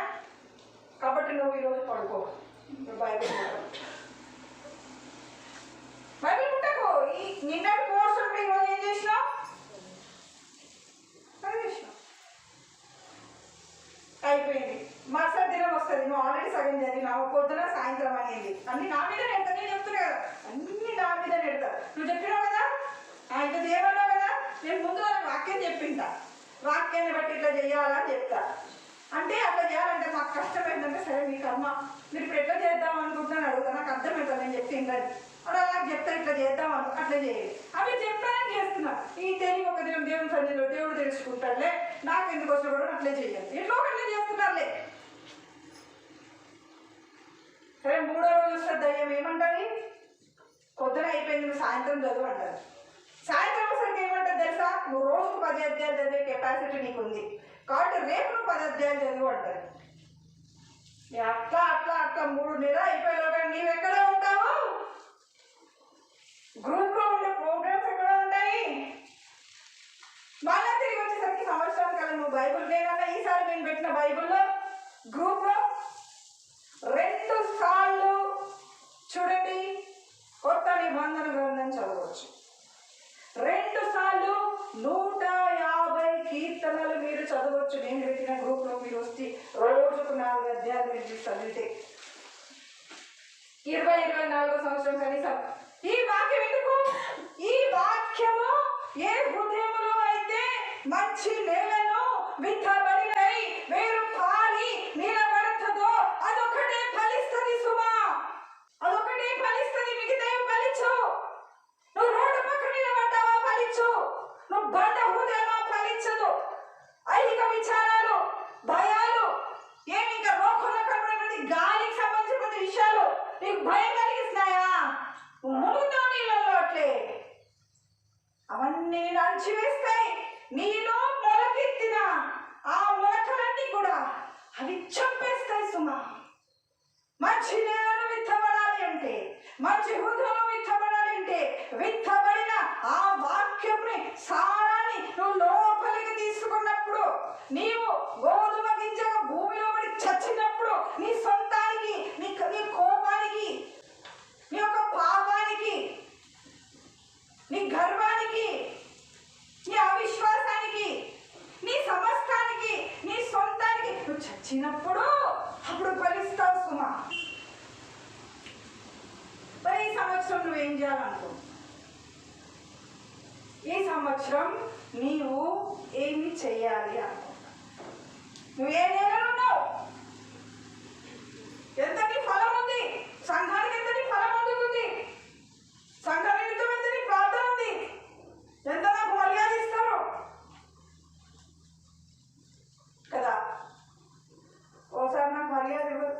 Speaker 1: కాబట్టి నువ్వు ఈరోజు పడుకో, బైబిల్ ముట్టకు. ఈ నిన్నటి కోర్సు ఇప్పుడు ఈరోజు ఏం చేసినావు? అయిపోయింది. మరుసటి దినం వస్తుంది, నువ్వు ఆల్రెడీ సగం చదివినావు, పొద్దున సాయంత్రం అనేది. అన్ని నా మీద నెడతా, నేను చెప్తున్నా కదా, అన్ని నా మీద నెడతా. నువ్వు చెప్పినావు కదా, ఇంకా చేయమన్నావు కదా, నేను ముందు వాళ్ళకి వాక్యం చెప్పింటా, వాక్యాన్ని బట్టి ఇట్లా చేయాలని చెప్తా. అంటే అట్లా చేయాలంటే మాకు కష్టం ఏంటంటే, సరే మీకు అమ్మ మీరు ఇప్పుడు ఎట్లా చేద్దాం అనుకుంటున్నాను అడుగుతా, నాకు అర్థమవుతుంది, నేను చెప్పిందని అలా నాకు చెప్తా, ఇట్లా చేద్దాం అట్లా చేయాలి. అవి చెప్పడానికి చేస్తున్నా. ఈ తెలివి ఒక దినం దేవుని సన్నిధిలో దేవుడు తెలుసుకుంటాడులే, నాకు ఎందుకు వచ్చినా కూడా అట్లే చేయాలి, ఎట్లా ఒకట్లే చేస్తున్నారులే. సరే 3వ రోజు వస్తుంది దయ్యం ఏమంటుంది? పొద్దున అయిపోయింది, నువ్వు సాయంత్రం చదువు అంటారు. సాయంత్రం వస్తుంది ఏమంటుంది తెలుసా? నువ్వు రోజుకు 10 అధ్యాయాలు చదివే కెపాసిటీ నీకు ఉంది కాబట్టి రేపు నువ్వు 10 అధ్యాయాలు చదువు అంటారు. అట్లా అట్లా అట్లా 3 నెలలు అయిపోయేలోగా నీవెక్కడ ఉంటావు? గ్రూప్లో ఉండే ప్రోగ్రామ్స్ ఎక్కడ ఉంటాయి? మళ్ళీ తిరిగి వచ్చేసరికి సంవత్సరాల కాలం నువ్వు బైబుల్ నేనన్నా ఈసారి నేను పెట్టిన బైబుల్లో గ్రూప్లో 2 సార్లు చూడండి కొత్త నిబంధన గ్రంథం చదవచ్చు. 2 సార్లు 150 కీర్తనలు మీరు చదవచ్చు. నేను పెట్టిన గ్రూప్లో మీరు వస్తే రోజుకు 4 అధ్యాయాలు మీరు చదివితే 24 సంవత్సరం కనీసం. ఈ వాక్యం ఎందుకు? ఈ వాక్యము ఏ హృదయములో అయితే మంచి నేలను విత్తబడినై వేరు పారి నిలబడుతుందో అదొకటే ఫలిస్తుంది సుమా, అదొకటే ఫలిస్తుంది. మిగతాయి ఫలించు. నువ్వు రోడ్డు పక్కన నిలబడ్డావా? ఫలించు. నువ్వు బండ హృదయమా? ఫలించదు. ఐహిక విచారాలు, భయాలు, ఏమి ఇంకా లోకంలో కనబడే గాలికి సంబంధించిన విషయాలు నీకు భయం కలిగిస్తున్నాయా? మునుగుతావు సంవత్సరం నువ్వేం చేయాలనుకో? ఈ సంవత్సరం నీవు ఏమి చెయ్యాలి అనుకో? నువ్వు ఏ నెలలో ఉన్నావు? ఎంతటి ఫలం ఉంది? సంఘానికి ఎంతటి ఫలం అందుతుంది? సంఘ నిమిత్తం ఎంతటి ప్రార్థన ఉంది? ఎంత నాకు మర్యాద ఇస్తారు కదా? ఓసారి నాకు మర్యాద ఇవ్వదు.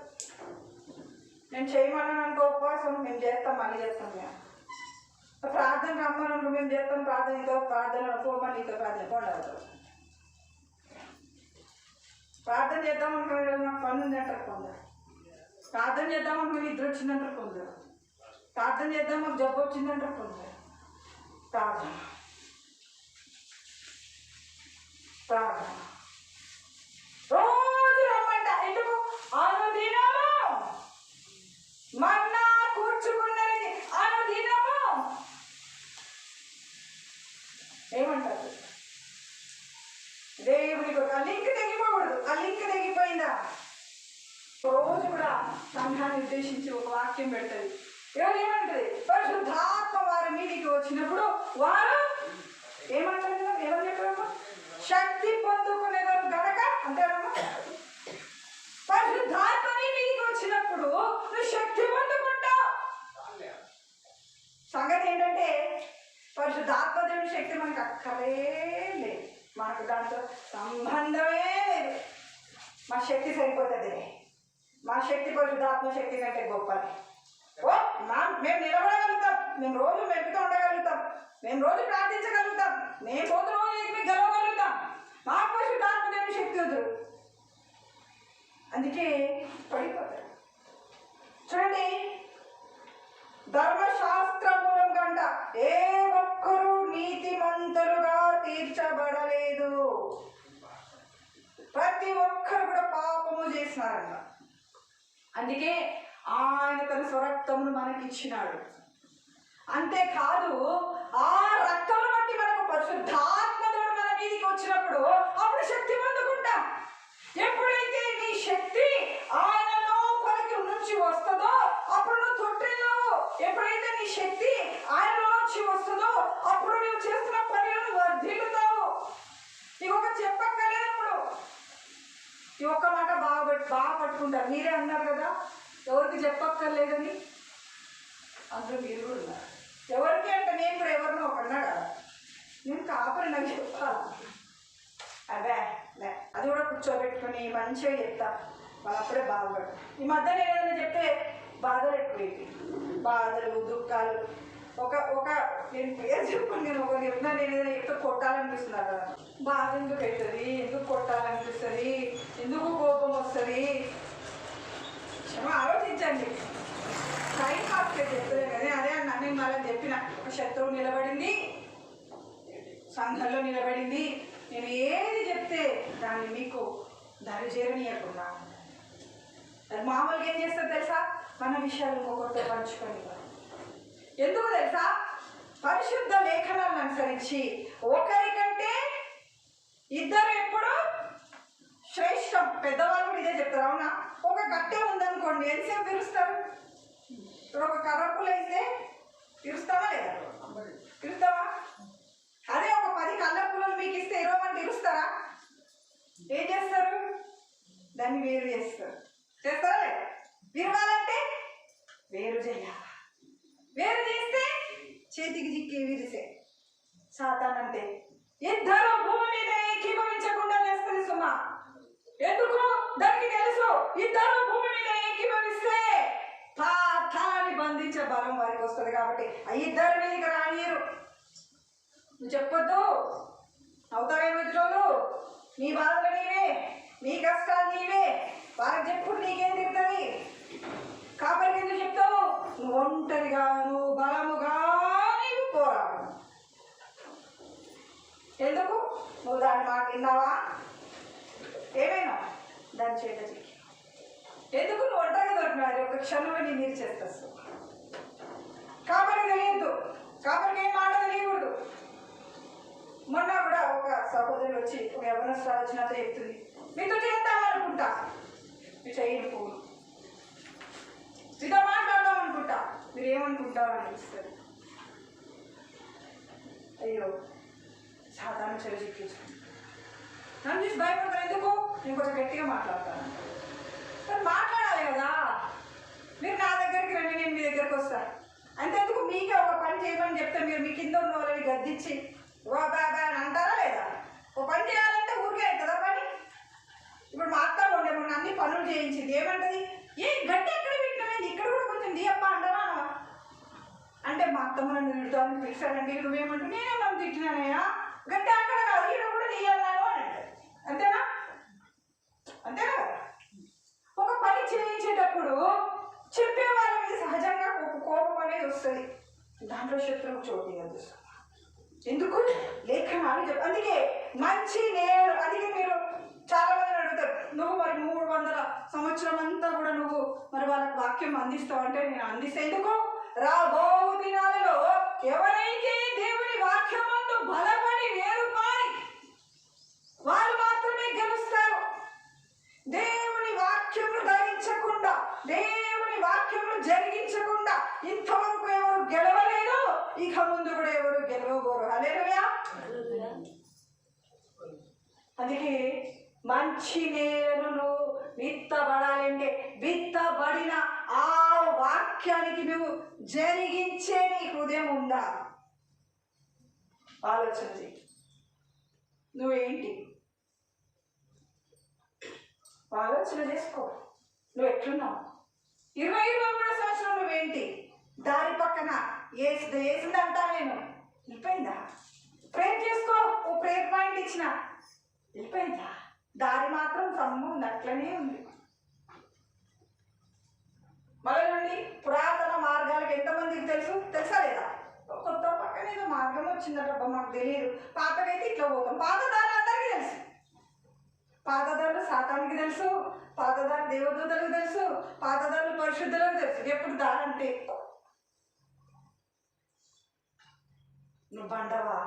Speaker 1: నేను చేయమన్నానంటే ఉపవాసం మేము చేస్తాం, మళ్ళీ చేస్తాం. మేము ప్రార్థన రమ్మను మేము చేస్తాం, ప్రార్థన ఇదో ప్రార్థన పోమని ఇదో ప్రార్థన కొండవుతాం. ప్రార్థన చేద్దాం అనుకునే నాకు పని ఉంది అంటారు కొందరు. ప్రార్థన చేద్దాం అనుకుని నిద్ర వచ్చిందంటారు కొందరు. ప్రార్థన చేద్దాం మాకు జబ్బు వచ్చిందంటారు కొందరు. ప్రార్థన ప్రార్థన రోజు రమ్మంట. ఎందుకు? అనుదినము మన్నా కూర్చుకున్నది. అనుదినము ఏమంటారు? దేవుడికి ఆ లింక్ తెగిపోకూడదు. ఆ లింక్ తెగిపోయిందా రోజు కూడా సంఘాన్ని ఉద్దేశించి ఒక వాక్యం పెడుతుంది. ఎవరు ఏమంటది? పరిశుద్ధాత్మ వారి మీదికి వచ్చినప్పుడు వారు ఏమంటారు? ఎవరు చెప్పారమ్మా? శక్తి పొందుకునేవారు గనక అంటారమ్మా. పరిశుద్ధాత్మ నీ మీదికి వచ్చినప్పుడు నువ్వు శక్తి పొందుకుంటావు. సంగతి ఏంటంటే పరిశుద్ధాత్మ దేవుని శక్తి మనకు అక్కడే లేదు. మనకు దాంతో సంబంధమే లేదు. మా శక్తి సరిపోతుంది. మా శక్తి పరిశుద్ధాత్మ శక్తి కంటే గొప్పది. మేము నిలబడగలుగుతాం, మేము రోజు మెరుగుతూ ఉండగలుగుతాం, మేము రోజు ప్రార్థించగలుగుతాం, మేము రోజు మీకు గెలవగలుగుతాం. మాకు పరిశుద్ధాత్మ దేవుని శక్తి వద్దు. అందుకే పడిపోతారు. చూడండి, ధర్మశాస్త్ర మూలం కంట ఏ ఒక్కరూ నీతిమంతులుగా తీర్చబడలేదు. ప్రతి ఒక్కరు కూడా పాపము చేసినారంట. అందుకే ఆయన తన స్వరక్తమును మనకి ఇచ్చినాడు. అంతేకాదు ఆ రక్తమును బట్టి మనకు పరిశుద్ధాత్మడు మన మీదికి వచ్చినప్పుడు అప్పుడు శక్తి పొందుకుంటాం. ఎప్పుడైతే నీ శక్తి ఆయనలో పలికి నుంచి వస్తుందో అప్పుడు నువ్వు తొట్టిల్లావు. ఎప్పుడైతే నీ శక్తి ఆయనలో నుంచి వస్తుందో అప్పుడు నువ్వు చేస్తున్న పనులను వర్ధిల్లుతావు. నీకు ఒక చెప్పక్కర్లేదప్పుడు. ఈ ఒక్క మాట బాగా పట్టుకుంటారు. మీరే అన్నారు కదా ఎవరికి చెప్పక్కర్లేదని. అందులో మీరు కూడా ఉన్నారు. ఎవరికి అంటే నేను కూడా ఎవరినో ఒకన్నా కదా, నేను కాపరి నాకు చెప్పాలి. అదే అది కూడా కూర్చోబెట్టుకుని మంచిగా చెప్తా. వాళ్ళు అప్పుడే బాగుపడు. ఈ మధ్య నేను ఏదైనా చెప్తే బాధలు ఎక్కువైంది. బాధలు దుఃఖాలు ఒక నేను పేరు చెప్పుకుని నేను ఒక నిర్ణయం నేను ఏదైనా ఎక్కువ కొట్టాలనిపిస్తున్నా కదా. బాధ ఎందుకు అవుతుంది? ఎందుకు కొట్టాలనిపిస్తుంది? ఎందుకు కోపం వస్తుంది? ఆలోచించండి. టైం పాస్కే చెప్తలే కానీ అదే అన్నా. నేను మళ్ళీ చెప్పిన ఒక శత్రువు నిలబడింది, సంఘంలో నిలబడింది. నేను ఏది చెప్తే దాన్ని మీకు దరిచేరనీయకుండా అది మామూలుగా ఏం చేస్తారు తెలుసా? మన విషయాలు ఇంకొకరితో పంచుకొని. ఎందుకు తెలుసా? పరిశుద్ధ లేఖనాలను అనుసరించి ఒకరికంటే ఇద్దరు ఎప్పుడు శ్రేష్టం. పెద్దవాళ్ళు కూడా ఇదే చెప్తారు. అవునా? ఒక కట్టె ఉందనుకోండి, ఎంతసేపు పిలుస్తారు? ఇప్పుడు ఒక కర్రపులు అయితే పిలుస్తావా లేదా? పిలుస్తావా? అదే ఒక 10 కళ్ళ పుల్లలు మీకు ఇస్తే 20 మంది పిలుస్తారా? ఏం చేస్తారు? దాన్ని వేరు చేస్తారు. చేస్తారా లేదా? విరవాలంటే వేరు చేయాలి. వేరు చేస్తే చేతికి చిక్కి విరిసే సాతానంతే. ఇద్దరు భూమి మీద ఏకీభవించకుండా చేస్తుంది సుమా. ఎందుకు? దానికి తెలుసు ఇద్దరు భూమి మీద ఏకీభవిస్తే పాతాళాన్ని బంధించే బలం వారికి వస్తుంది. కాబట్టి ఆ ఇద్దరు మీదకి రానియరు. నువ్వు చెప్పొద్దు. అవుతారేమో రోజు నీ బాధలు నీవే, నీ కష్టాలు నీవే. వారికి చెప్పుడు నీకేం తిరుగుతుంది? కాపరికి ఎందుకు చెప్తావు? నువ్వు ఒంటరిగా, నువ్వు బలముగా నీవు పోరాడు. ఎందుకు? నువ్వు దాని మాట విన్నావా? ఏమైనా దాని చేత చెక్కి ఎందుకు? నువ్వు ఒంటరిగా దొరికినావు. ఒక క్షణంలో నేను నీరు చేస్తావు. కాపరికి తెలియద్దు. కాపరికి ఏం మాట తెలియకూడదు. మొన్న కూడా ఒక సహోదరి వచ్చి ఒక యవనస్తురాలు వచ్చినంత చెప్తుంది, మీతో చేద్దామనుకుంటా, మీ చెయ్యిని పువ్వులు మీతో మాట్లాడదాం అనుకుంటా, మీ మీరు ఏమనుకుంటారో అనిపిస్తుంది. అయ్యో సాధారణ చెవి చిక్కించుకుంటాను, నన్ను చూసి భయపడతాను. ఎందుకు? నేను కొంచెం గట్టిగా మాట్లాడతాను. మరి మాట్లాడాలి కదా. మీరు నా దగ్గరికి రండి, నేను మీ దగ్గరికి వస్తాను. అంతేందుకు మీకే ఒక పని చేయమని చెప్తే మీరు మీ కింద ఉన్న వాళ్ళని గద్దించి వా బాబా అని అంటారా లేదా? ఒక పని చేయాలంటే ఊరికే అవుతుందా పని? ఇప్పుడు మా అత్త ఉండే మొన్న అన్ని పనులు చేయించింది. ఏమంటది? ఏ గట్టి ఎక్కడ పెట్టినమైంది, ఇక్కడ కూడా కొంచెం దియప్ప అంటావా అంటే మా అత్తమ్మ నన్ను తిడతాను పిలిచానండి. నువ్వేమంటూ నేనే మనం తిట్టినానయ్యా, గట్టి అక్కడ కాదు ఇక్కడ కూడా తీయాలను అని అంటారు. అంతేనా? అంతేనా కదా? ఒక పని చేయించేటప్పుడు చెప్పే వాళ్ళ మీద సహజంగా కోపం అనేది వస్తుంది. దాంట్లో శత్రువు చోటు ఇవ్వదు. ఎందుకు? లేఖనాలు చెప్పు. అందుకే మంచి నేను, అందుకే మీరు చాలా మంది అడుగుతారు, నువ్వు మరి 300 సంవత్సరం అంతా కూడా నువ్వు మరి వాళ్ళకి వాక్యం అందిస్తావు అంటే నేను అందిస్తే ఎందుకు? రాబో దినాలలో ఎవరైతే దేవుని వాక్యమందు బలపడి వేరుపారి వారు మాత్రమే గెలుస్తారు. దేవుని వాక్యమును ధరించకుండా, దేవుని వాక్యమును జరిగించకుండా ఇంతవరకు ఎవరు గెలవలేదు, ఇక ముందు కూడా ఎవరు గెలవబోరు. హల్లెలూయా. అందుకే మంచి నేలను విత్తబడాలంటే విత్తబడిన ఆ వాక్యానికి నువ్వు జరిగించే నీ హృదయం ఉందా? ఆలోచన చెయ్యి. నువ్వేంటి? ఆలోచన చేసుకో. నువ్వు ఎట్లున్నావు? 23 సంవత్సరం నువ్వేంటి? దారి పక్కన వేసిందంటా నేను వెళ్ళిపోయిందా? ప్రేర్ చేసుకో. ఓ ప్రేర్ పాయింట్ ఇచ్చిన వెళ్ళిపోయిందా? దారి మాత్రం సమ్ముంది, అట్లనే ఉంది. మళ్ళీ పురాతన మార్గాలకు ఎంతమందికి తెలుసా లేదా? కొత్త పక్కన ఏదో మార్గం వచ్చిందట, మాకు తెలియదు. పాతకైతే ఇట్లా పోతాం. పాత దారి అందరికీ తెలుసు. పాతదారులు సాతానికి తెలుసు, పాతదారు దేవదూతలకు తెలుసు, పాతదారులు పరిశుద్ధులకు తెలుసు. ఎప్పుడు దారి అంటే నువ్వు బండవా,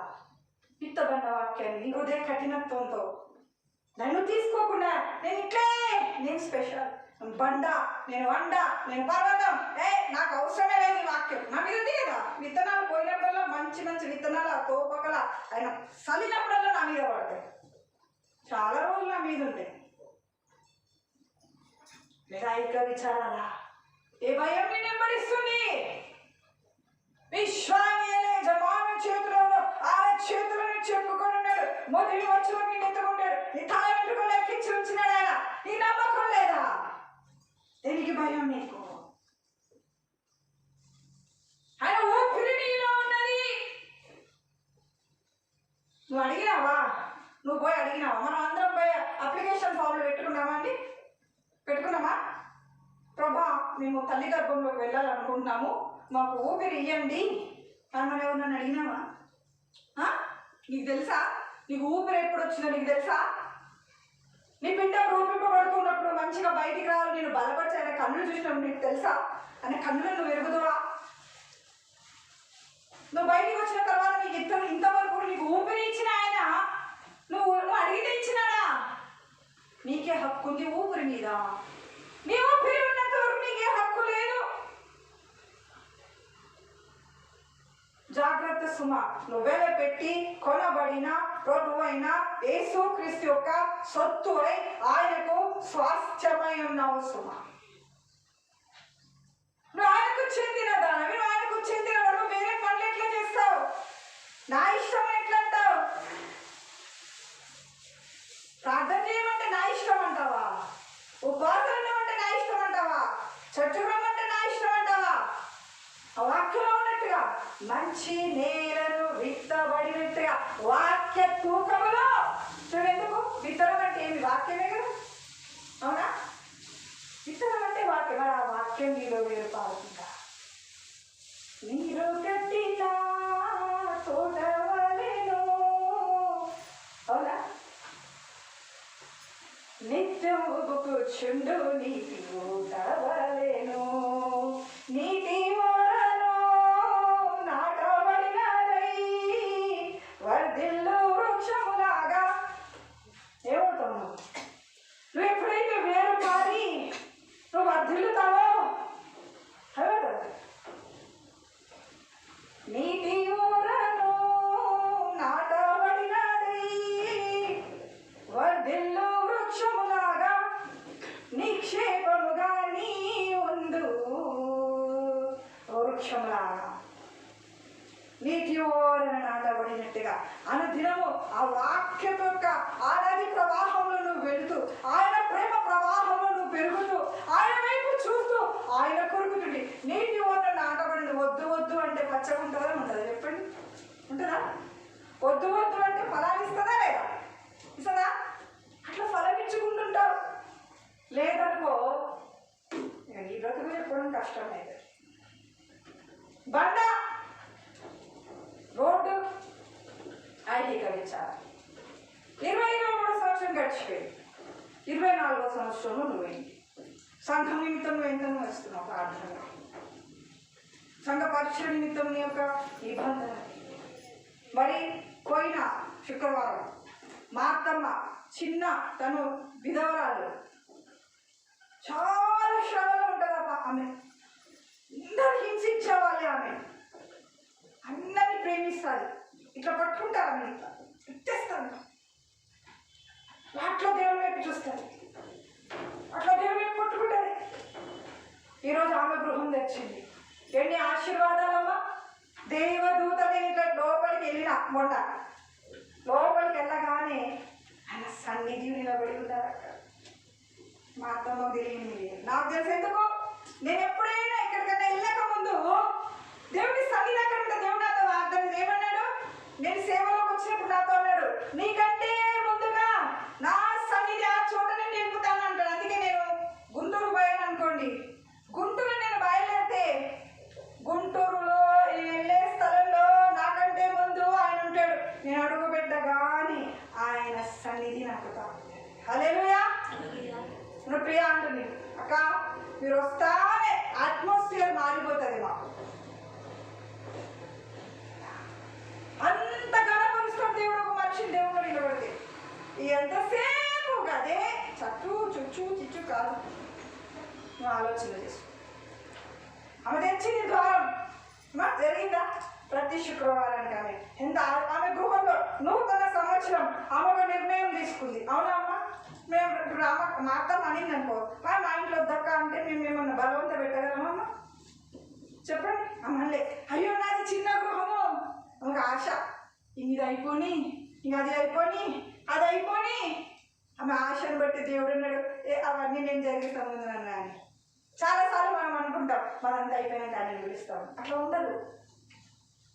Speaker 1: పిత్తబండ వాక్యాన్ని నీ హృదయ కఠినత్వంతో నన్ను తీసుకోకుండా నేను ఇట్లే, నేను స్పెషల్, బండ, నేను వండ, నేను పర్వతం, నాకు అవసరమే లేదు ఈ వాక్యం. నా మీద ఉంది కదా. విత్తనాలు పోయినప్పుడల్లా మంచి మంచి విత్తనాలు ఆ తోపకల ఆయన చల్లినప్పుడల్లా నా మీద పడతాయి. చాలా రోజులు నా మీద ఉంటాయి. నిరాయిక విచారాలా? ఏ భయం నేను వెంబడిస్తుంది? విశ్వానియలే జమాను చేతిలో ఆయన చేతులను చెప్పుకొని ఉన్నాడు. మొదటి వచ్చి నేను ఎత్తుకుంటాడు. నీ తల వెంట్రుకలు ఎక్కించి ఉంచినాడు ఆయన. నీ నమ్మకం లేదా? దేనికి భయం నీకు? ఆయన ఊపిరి నీలో ఉన్నది. నువ్వు అడిగినావా? నువ్వు పోయి అడిగినావా? మనం అందరం పోయి అప్లికేషన్ ఫామ్లు పెట్టుకున్నామా? ప్రభా, మేము తల్లి గర్భంలోకి వెళ్ళాలనుకుంటున్నాము, మాకు ఊపిరి ఇవ్వండి అని మనం ఎవరినన్ను అడిగినామా? నీకు తెలుసా? నీకు ఊపిరి ఎప్పుడు వచ్చిందో నీకు తెలుసా? నీ పిండం రూపింపబడుతున్నప్పుడు మంచిగా బయటికి రావాలి, నేను బలపరిచి ఆయన కన్నులు చూసినప్పుడు నీకు తెలుసా? ఆయన కన్నులను నువ్వు ఎరుగుదువా? నువ్వు బయటికి వచ్చిన తర్వాత నీకు ఇంతవరకు నీకు ఊపిరి ఇచ్చిన ఆయన నువ్వు అడిగితే ఇచ్చినాడా? నీకే హక్కు ఉంది ఊపిరి మీద. నీ ఊపిరి ఉన్నంత వరకు నీకే హక్కు లేదు. జాగ్రత్త సుమ. నువ్వెల పెట్టి కొనబడిన ప్రభువైన యేసుక్రీస్తు యొక్క సొత్తు అయి ఆయనకు స్వాస్థ్యమై ఉన్నావు సుమ. నువ్వు ఆయనకు చెందిన దానివి, నువ్వు ఆయనకు చెందిన వాడు. వేరే పనులు ఎట్లా చేస్తావు? నా ఇష్టం ఎట్లా అంటావు? ప్రార్థన చేయమంటే నా ఇష్టం అంటావా? ఉపవాసం ఉండమంటే నా ఇష్టం అంటావా? చర్చకు రమ్మంటే నా ఇష్టం అంటావా? ఆ వాక్యంలో ఉన్నట్టుగా మంచి నేలను విత్తబడినట్టుగా వాక్య తూకములో చూడెందుకు? విత్తనం అంటే ఏమి? వాక్యమే కదా. అవునా? విత్తనం అంటే వాక్యం. మరి ఆ వాక్యం నీలో వేరు పారుతుందా? నీరు కట్టిన తోటవలెను. అవునా? నిత్యము కూర్చుండు నీటి ఊటవలెను. నీటి ఓడలో నాటబడినదై వర్ధిల్లు వృక్షములాగా ఏమవుతావు? నువ్వు ఎప్పుడైతే వేరు పారి నువ్వు వర్ధిల్లుతావో నీటి ఊరను నాటబడినది వర్ధిల్లు వృక్షములాగా నిక్షేపముగా నీ ఉండు వృక్షములాగా నీటి ఓరన నాటబడినట్టుగా అనుదినము ఆ వాక్యం యొక్క ఆ నది ప్రవాహంలో నువ్వు వెళుతూ ఆయన ప్రేమ ప్రవాహంలో నువ్వు పెరుగుతూ ఆయన వైపు చూస్తూ ఆయన కొరుకుతుంది. నీటి ఓరన నాటబడింది. వద్దు వద్దు అంటే పచ్చగా ఉంటుందా ఉంటుందా చెప్పండి? ఉంటుందా? వద్దు వద్దు అంటే ఫలాన్ని ఇస్తుందా లేదా? ఇస్తుందా? అట్లా ఫలం ఇచ్చుకుంటుంటారు. లేదనుకో ఈ బ్రతుకు చెప్పడం కష్టమైంది. బండ రోడ్డు ఐదీకరించాలి. 23వ సంవత్సరం గడిచిపోయింది. 24వ సంవత్సరంలో నువ్వేంటి? సంఘం నిమిత్తం నువ్వు ఎంత వస్తున్నావు ప్రార్థన, సంఘ పరిచయ నిమిత్తం నీ యొక్క నిబంధన. మరి పోయిన శుక్రవారం మా అత్తమ్మ చిన్న తను విధవరాలు, చాలా శ్రమలో ఉంటుందప్ప ఆమె. అందరు హింసించేవాళ్ళే ఆమె. అందరినీ ప్రేమిస్తుంది. ఇట్లా పట్టుకుంటారు ఆమె, ఇట్లా ఇచ్చేస్తాను. అట్లా దేవుని వైపు చూస్తుంది, అట్లా దేవుని వైపు పట్టుకుంటుంది. ఈరోజు ఆమె గృహం తెచ్చింది. ఎన్ని ఆశీర్వాదాలమ్మా! దేవదూత నేను ఇట్లా లోపలికి వెళ్ళిన మొన్న లోపలికి వెళ్ళగానే ఆయన సన్నిధి నిలబడి ఉంటారు అక్కడ. మా అత్తమ్మ తెలియని నాకు తెలిసి ఎందుకు నేను ఎప్పుడైనా ఎక్కడికైనా వెళ్ళక ముందు దేవుని సన్నిధి అక్కడ ఉంటా. దేవుడు నాతో వాగ్దానం ఏమన్నాడు? నేను సేవలోకి వచ్చినప్పుడు నాతో అన్నాడు, నీకంటే ముందుగా నా సన్నిధి ఆ చోట నేను నిలుపుతాను అంటాడు. అందుకే నేను గుంటూరు పోయాను అనుకోండి, గుంటూరు నేను బయలుదేరితే గుంటూరులో వెళ్ళే స్థలంలో నాకంటే ముందు ఆయన ఉంటాడు. నేను అడుగు పెట్టగానే ఆయన సన్నిధి నాకు తాగుతుంది. హల్లెలూయా. నువ్వు ప్రియ అంటుంది, అక్క మీరు వస్తానే అట్మాస్ఫియర్ మారిపోతుంది మాకు. అంత గణపరుస్తాం దేవుడు ఒక మనిషిని దేవుడు నిలబడితే. ఎంతసేపు అదే చట్టు చుచ్చు చిచ్చు కాదు. నువ్వు ఆలోచన చేసు. ఆమె తెచ్చింది ద్వారం మాకు జరిగిందా? ప్రతి శుక్రవారానికి ఆమె ఎంత ఆమె గృహంలో నూతన సంవత్సరం ఆమె ఒక నిర్ణయం తీసుకుంది. అవునా అమ్మ? మేము ఇప్పుడు మా అత్త అనింది అనుకో, మా ఇంట్లో వద్దక్క అంటే మేము ఏమన్నా బలవంత పెట్టగలమమ్మా? చెప్పండి. అమ్మలే అయ్యో నాది చిన్న గృహము, ఒక ఆశ, ఇది అయిపోని ఇంకా అది అయిపోని అది అయిపోని ఆమె ఆశను బట్టి దేవుడు అన్నాడు అవన్నీ నేను జరుగుతాను నన్ను అని. చాలాసార్లు మనం అనుకుంటాం మనంతా అయిపోయినాక ఆయన పిలుస్తాం. అట్లా ఉండదు.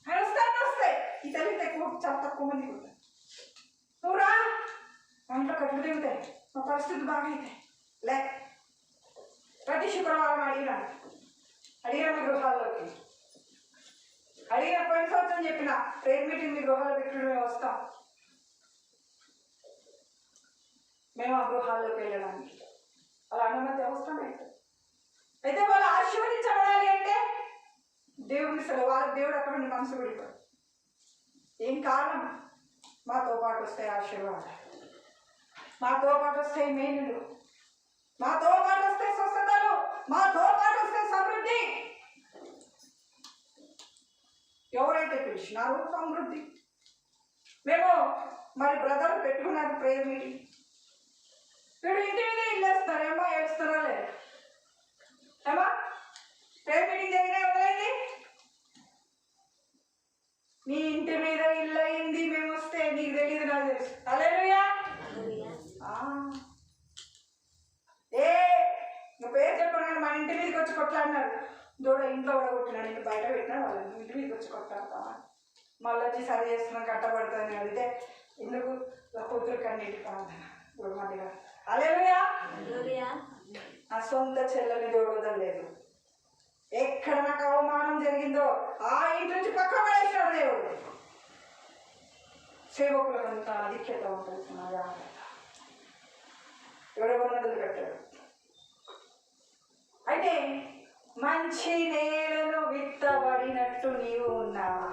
Speaker 1: ఆయన వస్తాయి ఈ తల్లి ఎక్కువ చాలా తక్కువ మంది ఉంటారు. నువ్వు రా, మా ఇంట్లో కట్లు తిరుగుతాయి, మా పరిస్థితి బాగా అవుతాయి. లే ప్రతి శుక్రవారం అడిగిన మీ గృహాల్లోకి అడిగిన పోయిన సంవత్సరం చెప్పిన ప్రేయర్ మీటింగ్ మీ గృహాల్లో పెట్టుకుని మేము వస్తాం. మేము ఆ గృహాల్లోకి వెళ్ళడానికి అలా అనుమతి అవసరం అయితే వాళ్ళు ఆశీర్వదించబడాలి అంటే దేవుని సెలవు. వాళ్ళకి దేవుడు అక్కడ నుండి మనసు విడిపోయి ఏం కారణం? మాతో పాటు వస్తాయి ఆశీర్వాదాలు, మాతో పాటు వస్తాయి మేలులు, మాతో పాటు వస్తాయి స్వస్థతలు, మాతో పాటు వస్తాయి సమృద్ధి. ఎవరైతే పిలిచినారో సమృద్ధి. మేము మరి బ్రదర్ పెట్టుకున్నారు ప్రేయర్ మీటింగ్. వీడు ఇంటి మీద ఇల్లేస్తారేమో, ఏడుస్తారా లేదు ఏమా? ప్రేయర్ మీటింగ్ జరిగినా ఎవరైంది? నీ ఇంటి మీద ఇల్లు అయింది. మేము వస్తే నీకు తెలియదు, నాకు తెలుసు. హల్లెలూయా. నువ్వు పేరు చెప్పాను కానీ మన ఇంటి మీదకి వచ్చి కొట్లాడినారు. దూడ ఇంట్లో కూడా కొట్టినాడు, ఇంటి బయట పెట్టినా వాళ్ళు ఇంటి మీదకి వచ్చి కొట్లాడతావా? మళ్ళీ వచ్చి సరి చేస్తున్నాం కట్టబడుతుంది అడిగితే ఎందుకు కూతురు కన్నీటి ప్రార్థన ఇప్పుడు మళ్ళీగా. హల్లెలూయా. నా సొంత చెల్లెని దేవుడు లేదు. ఎక్కడ నాకు అవమానం జరిగిందో ఆ ఇంటి నుంచి పక్క పడేసినాడు దేవుడు. సేవకులకంతా అధిక్యత ఉంటుంది. ఎవరెవరు పెట్టాడు. అయితే మంచి నేలలో విత్తబడినట్టు నీవు ఉన్నావా?